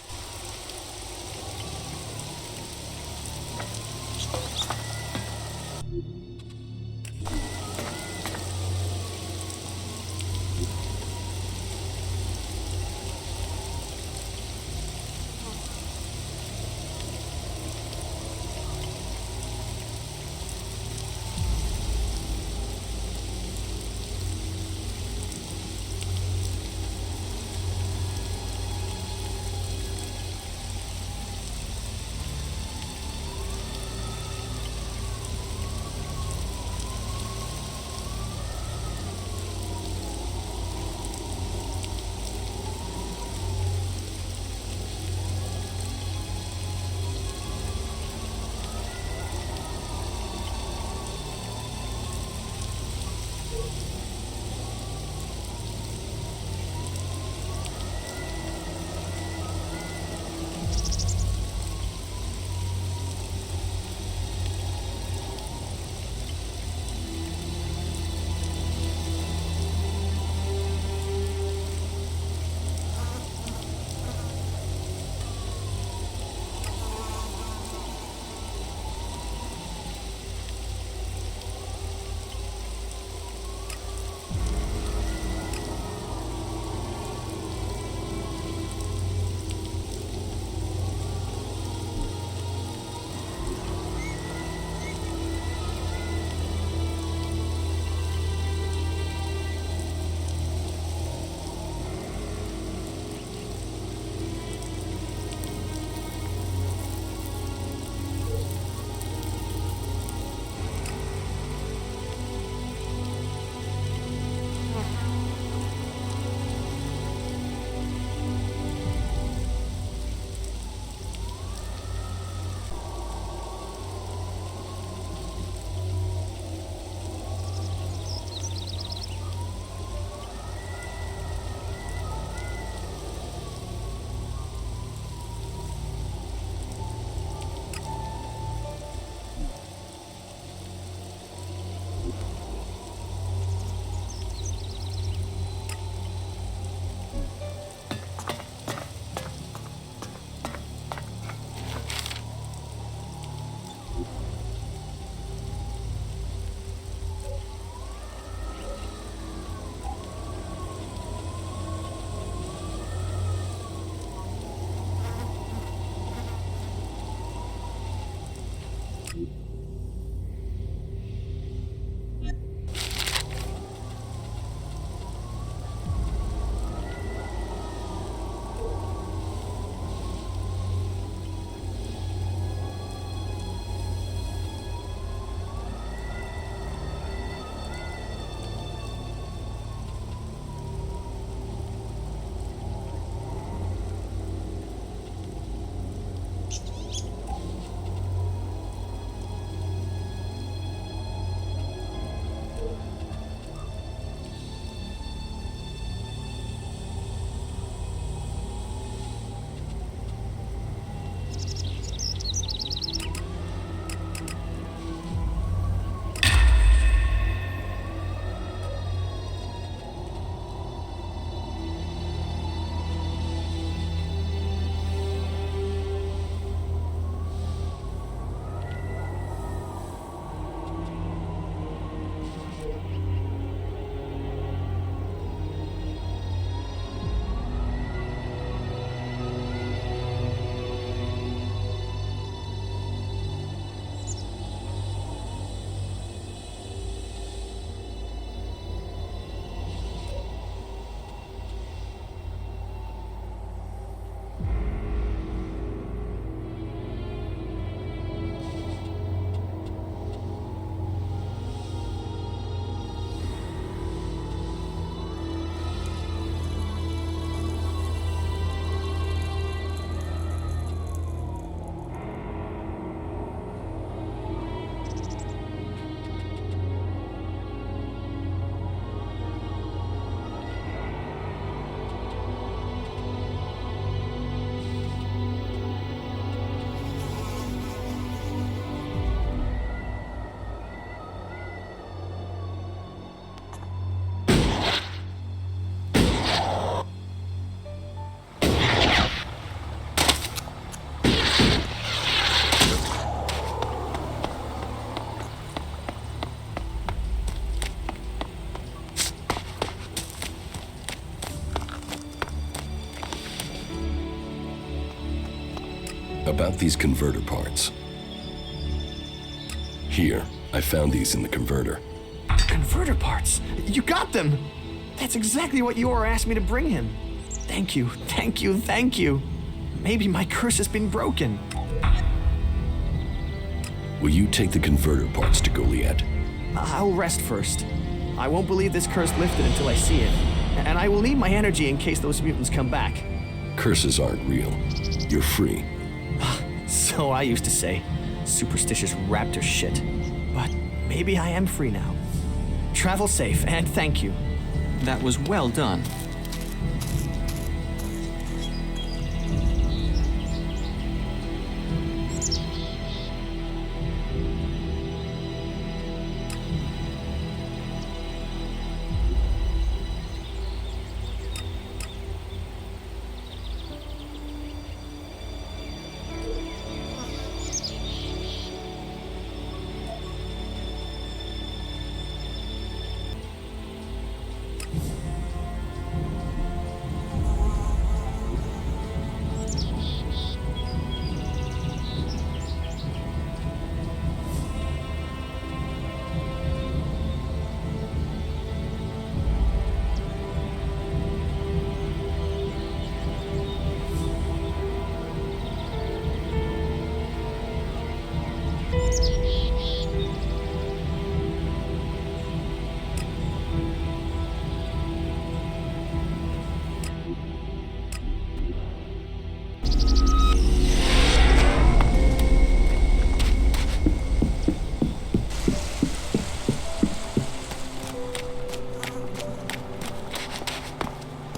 About these converter parts. Here, I found these in the converter. Converter parts? You got them! That's exactly what Yor asked me to bring him. Thank you, thank you, thank you. Maybe my curse has been broken. Will you take the converter parts to Goliet? I'll rest first. I won't believe this curse lifted until I see it. And I will need my energy in case those mutants come back. Curses aren't real. You're free. So I used to say. Superstitious raptor shit. But maybe I am free now. Travel safe, and thank you. That was well done.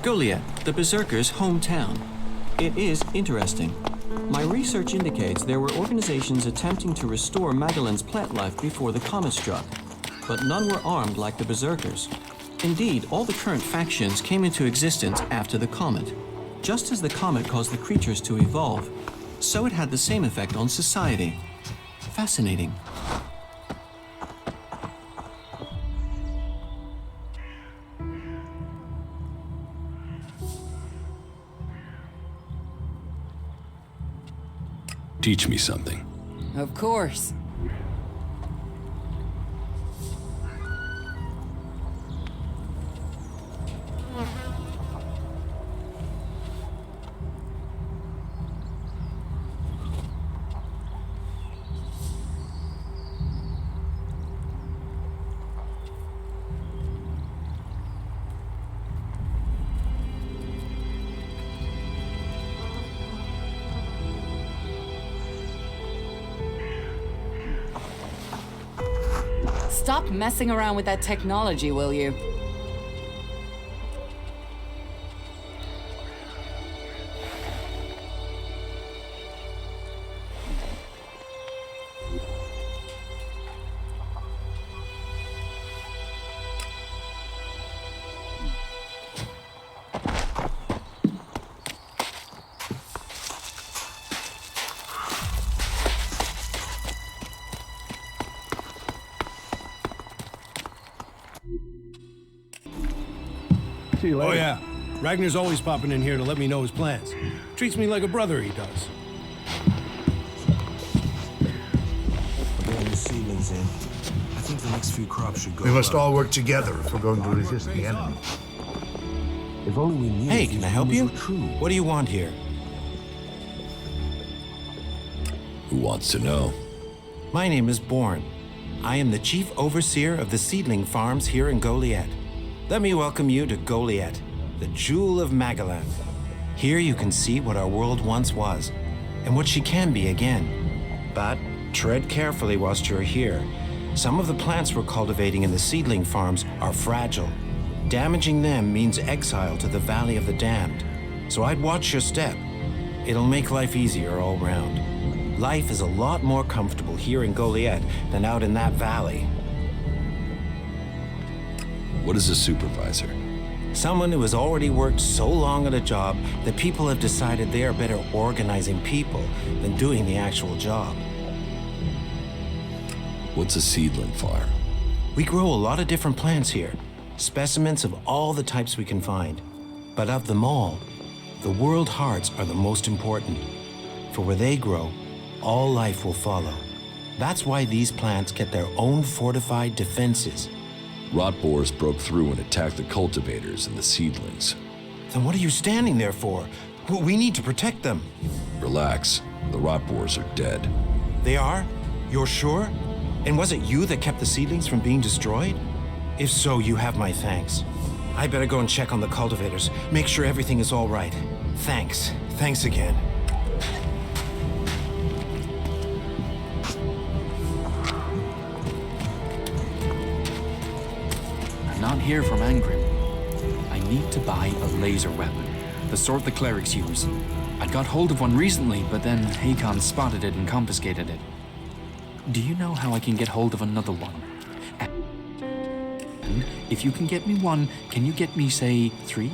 Goliet, the Berserkers' hometown. It is interesting. My research indicates there were organizations attempting to restore Magellan's plant life before the comet struck, but none were armed like the Berserkers. Indeed, all the current factions came into existence after the comet. Just as the comet caused the creatures to evolve, so it had the same effect on society. Fascinating. Teach me something. Of course. Stop messing around with that technology, will you? See you later. Oh yeah, Ragnar's always popping in here to let me know his plans. Treats me like a brother, he does. Getting the seedlings in. I think the next few crops should go. We must all work together if we're going to resist the enemy. If only we knew. Hey, can I help you? What do you want here? Who wants to know? My name is Born. I am the chief overseer of the seedling farms here in Goliet. Let me welcome you to Goliet, the jewel of Magellan. Here you can see what our world once was, and what she can be again. But tread carefully whilst you're here. Some of the plants we're cultivating in the seedling farms are fragile. Damaging them means exile to the Valley of the Damned. So I'd watch your step. It'll make life easier all round. Life is a lot more comfortable here in Goliet than out in that valley. What is a supervisor? Someone who has already worked so long at a job that people have decided they are better organizing people than doing the actual job. What's a seedling farm? We grow a lot of different plants here, specimens of all the types we can find. But of them all, the world hearts are the most important. For where they grow, all life will follow. That's why these plants get their own fortified defenses. Rot boars broke through and attacked the cultivators and the seedlings. Then what are you standing there for? We need to protect them. Relax. The rot boars are dead. They are? You're sure? And was it you that kept the seedlings from being destroyed? If so, you have my thanks. I better go and check on the cultivators. Make sure everything is all right. Thanks. Thanks again. I'm not here from Angrim. I need to buy a laser weapon, the sort the clerics use. I got hold of one recently, but then Hakon spotted it and confiscated it. Do you know how I can get hold of another one? And if you can get me one, can you get me, say, 3?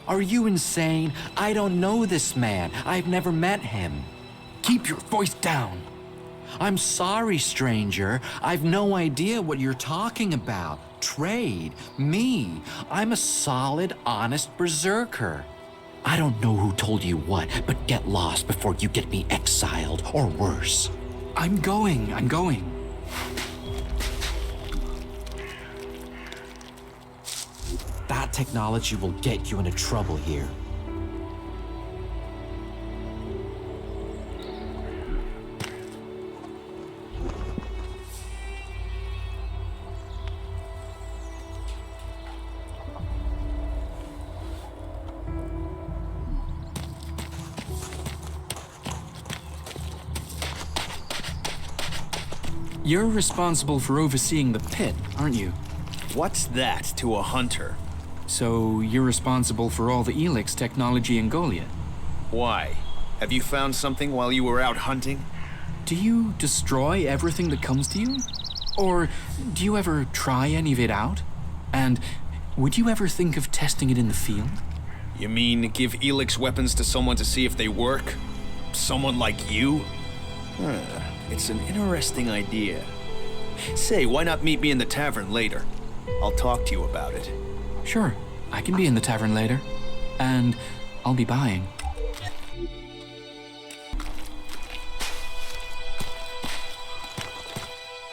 Are you insane? I don't know this man. I've never met him. Keep your voice down. I'm sorry, stranger. I've no idea what you're talking about. Trade? Me? I'm a solid, honest berserker. I don't know who told you what, but get lost before you get me exiled, or worse. I'm going. That technology will get you into trouble here. You're responsible for overseeing the pit, aren't you? What's that to a hunter? So you're responsible for all the ELEX technology in Goliet? Why? Have you found something while you were out hunting? Do you destroy everything that comes to you? Or do you ever try any of it out? And would you ever think of testing it in the field? You mean give ELEX weapons to someone to see if they work? Someone like you? It's an interesting idea. Say, why not meet me in the tavern later? I'll talk to you about it. Sure, I can be in the tavern later. And I'll be buying.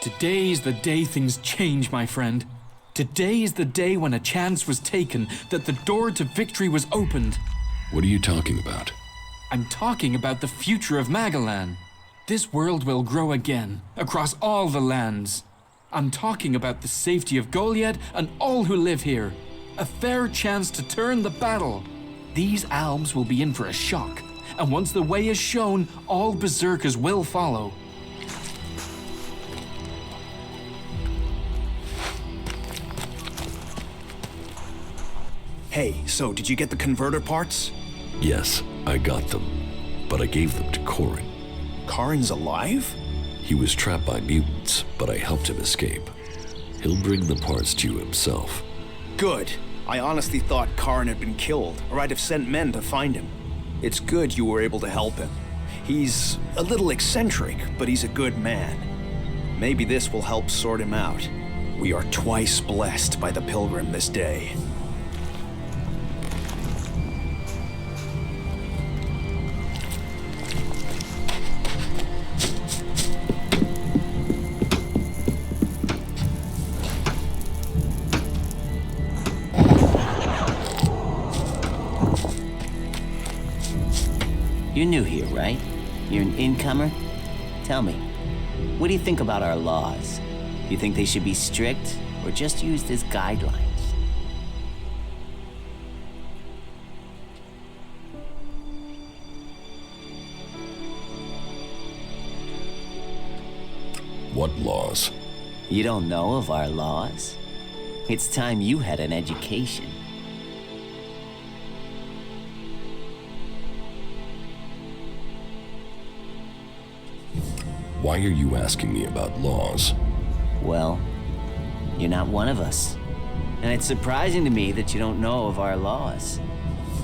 Today's the day things change, my friend. Today is the day when a chance was taken, that the door to victory was opened. What are you talking about? I'm talking about the future of Magalan. This world will grow again, across all the lands. I'm talking about the safety of Goliet and all who live here. A fair chance to turn the battle. These Albs will be in for a shock, and once the way is shown, all berserkers will follow. Hey, so did you get the converter parts? Yes, I got them, but I gave them to Corin. Karin's alive? He was trapped by mutants, but I helped him escape. He'll bring the parts to you himself. Good. I honestly thought Karin had been killed, or I'd have sent men to find him. It's good you were able to help him. He's a little eccentric, but he's a good man. Maybe this will help sort him out. We are twice blessed by the Pilgrim this day. You're new here, right? You're an incomer? Tell me, what do you think about our laws? Do you think they should be strict or just used as guidelines? What laws? You don't know of our laws? It's time you had an education. Why are you asking me about laws? Well, you're not one of us. And it's surprising to me that you don't know of our laws.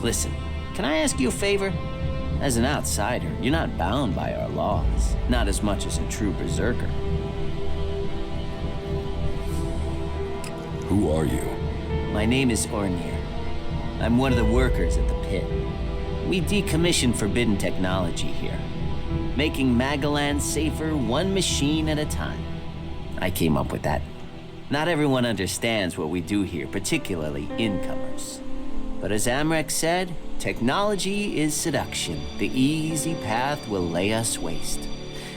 Listen, can I ask you a favor? As an outsider, you're not bound by our laws. Not as much as a true berserker. Who are you? My name is Ornir. I'm one of the workers at the pit. We decommission forbidden technology here. making Magellan safer one machine at a time. I came up with that. Not everyone understands what we do here, particularly incomers. But as Amrek said, technology is seduction. The easy path will lay us waste.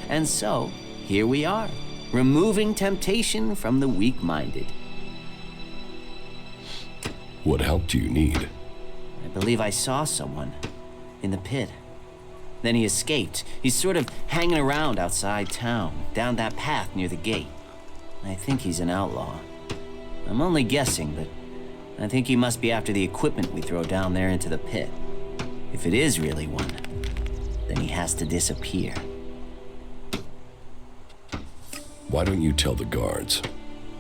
And so, here we are, removing temptation from the weak-minded. What help do you need? I believe I saw someone in the pit. Then he escaped. He's sort of hanging around outside town, down that path near the gate. I think he's an outlaw. I'm only guessing, but I think he must be after the equipment we throw down there into the pit. If it is really one, then he has to disappear. Why don't you tell the guards?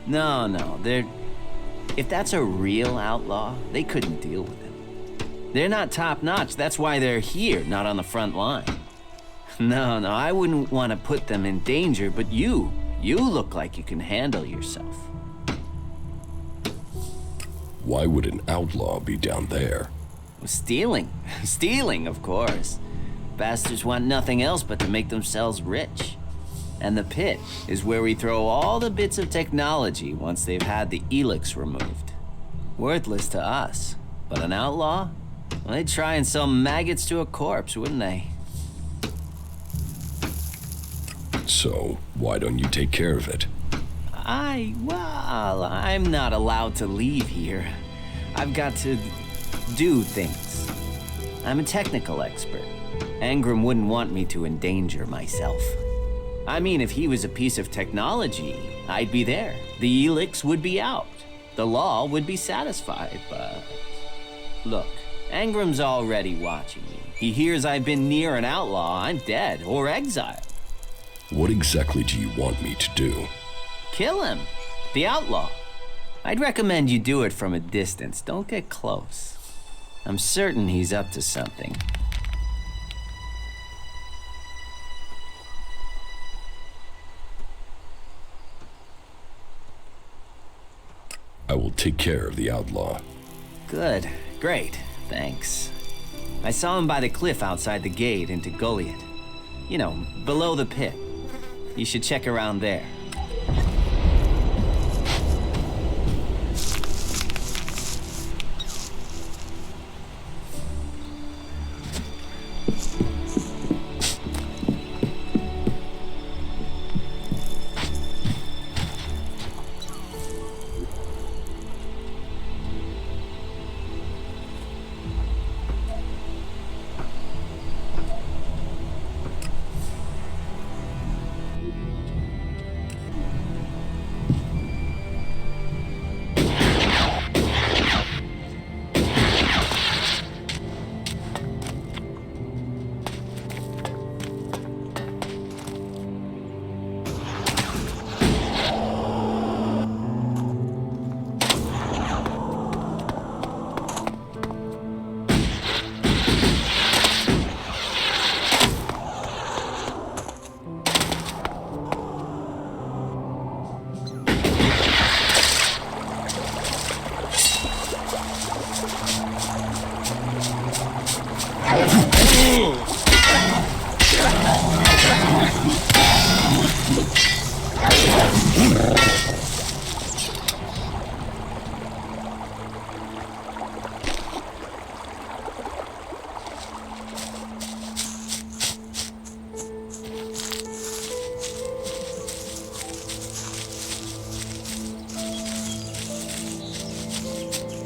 No, if that's a real outlaw, they couldn't deal with him. They're not top-notch, that's why they're here, not on the front line. No, I wouldn't want to put them in danger, but you look like you can handle yourself. Why would an outlaw be down there? Stealing, of course. Bastards want nothing else but to make themselves rich. And the pit is where we throw all the bits of technology once they've had the ELEX removed. Worthless to us, but an outlaw? Well, they'd try and sell maggots to a corpse, wouldn't they? So, why don't you take care of it? I'm not allowed to leave here. I've got to do things. I'm a technical expert. Angram wouldn't want me to endanger myself. I mean, if he was a piece of technology, I'd be there. The ELEX would be out. The law would be satisfied, but... Look, Angram's already watching me. He hears I've been near an outlaw, I'm dead, or exiled. What exactly do you want me to do? Kill him. The outlaw. I'd recommend you do it from a distance. Don't get close. I'm certain he's up to something. I will take care of the outlaw. Good. Great. Thanks. I saw him by the cliff outside the gate into Goliet. You know, below the pit. You should check around there.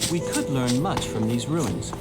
We could learn much from these ruins.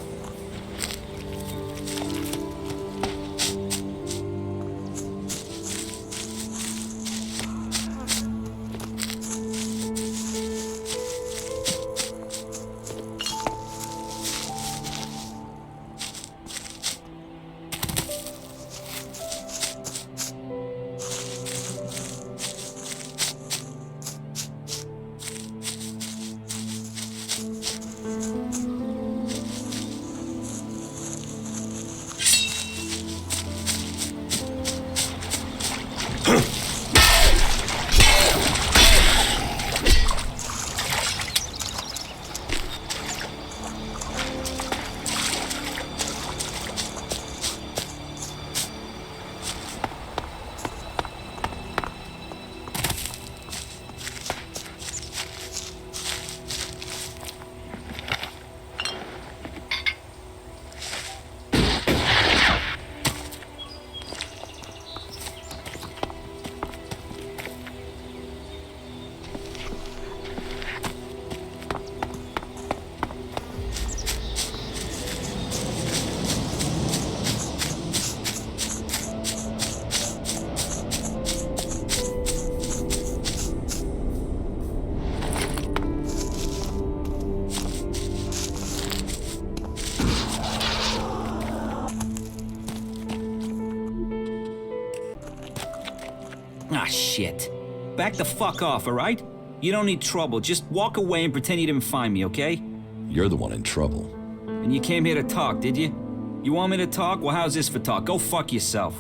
shit. Back the fuck off, alright? You don't need trouble. Just walk away and pretend you didn't find me, okay? You're the one in trouble. And you came here to talk, did you? You want me to talk? Well, how's this for talk? Go fuck yourself.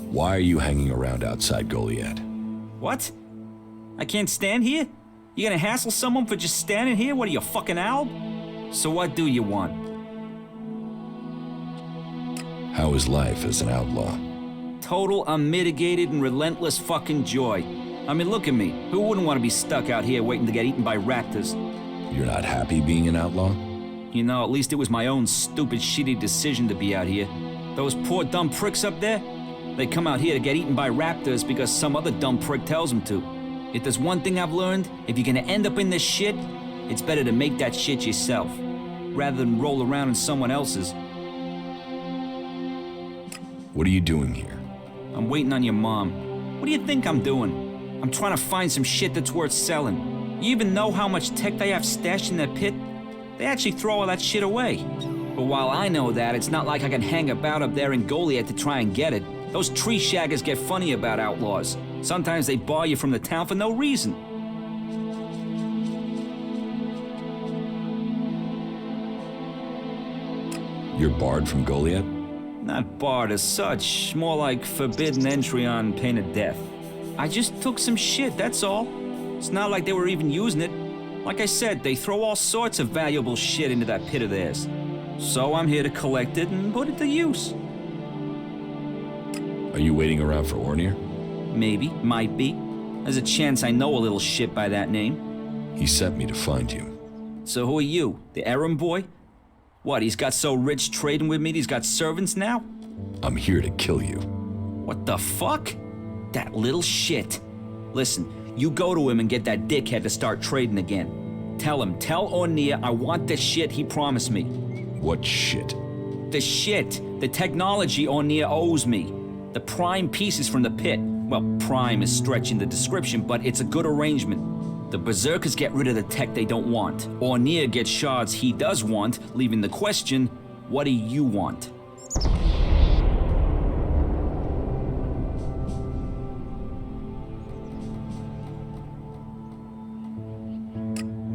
Why are you hanging around outside Goliet? What? I can't stand here? You gonna hassle someone for just standing here? What are you, fucking Alb? So what do you want? How is life as an outlaw? Total, unmitigated, and relentless fucking joy. I mean, look at me. Who wouldn't want to be stuck out here waiting to get eaten by raptors? You're not happy being an outlaw? You know, at least it was my own stupid, shitty decision to be out here. Those poor dumb pricks up there, they come out here to get eaten by raptors because some other dumb prick tells them to. If there's one thing I've learned, if you're gonna end up in this shit, it's better to make that shit yourself, rather than roll around in someone else's. What are you doing here? I'm waiting on your mom. What do you think I'm doing? I'm trying to find some shit that's worth selling. You even know how much tech they have stashed in their pit? They actually throw all that shit away. But while I know that, it's not like I can hang about up there in Goliet to try and get it. Those tree shaggers get funny about outlaws. Sometimes they bar you from the town for no reason. You're barred from Goliet? Not barred as such, more like forbidden entry on pain of death. I just took some shit, that's all. It's not like they were even using it. Like I said, they throw all sorts of valuable shit into that pit of theirs. So I'm here to collect it and put it to use. Are you waiting around for Ornir? Maybe, might be. There's a chance I know a little shit by that name. He sent me to find you. So who are you, the errand boy? What, he's got so rich trading with me he's got servants now? I'm here to kill you. What the fuck? That little shit. Listen, you go to him and get that dickhead to start trading again. Tell Ornir I want the shit he promised me. What shit? The shit, the technology Ornir owes me. The prime pieces from the pit. Well, prime is stretching the description, but it's a good arrangement. The Berserkers get rid of the tech they don't want. Ornir gets shards he does want, leaving the question, what do you want?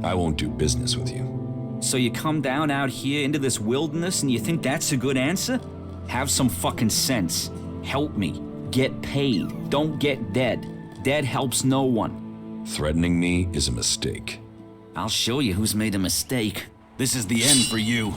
I won't do business with you. So you come down out here into this wilderness and you think that's a good answer? Have some fucking sense. Help me. Get paid. Don't get dead. Dead helps no one. Threatening me is a mistake. I'll show you who's made a mistake. This is the end for you.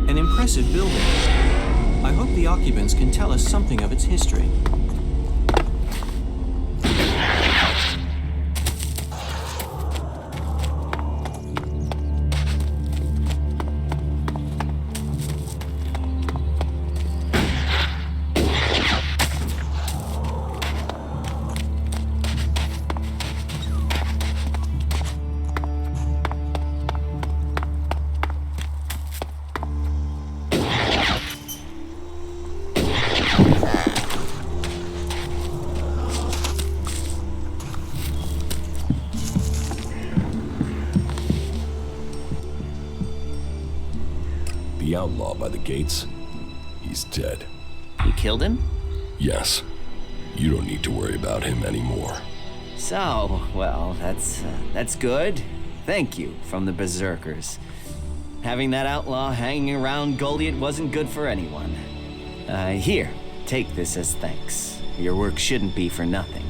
An impressive building. I hope the occupants can tell us something of its history. The outlaw by the gates, he's dead. You killed him? Yes. You don't need to worry about him anymore. So, well, that's good. Thank you from the Berserkers. Having that outlaw hanging around Goliet wasn't good for anyone. Here, take this as thanks. Your work shouldn't be for nothing.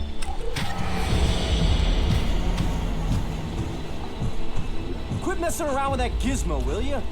messing around with that gizmo, will you?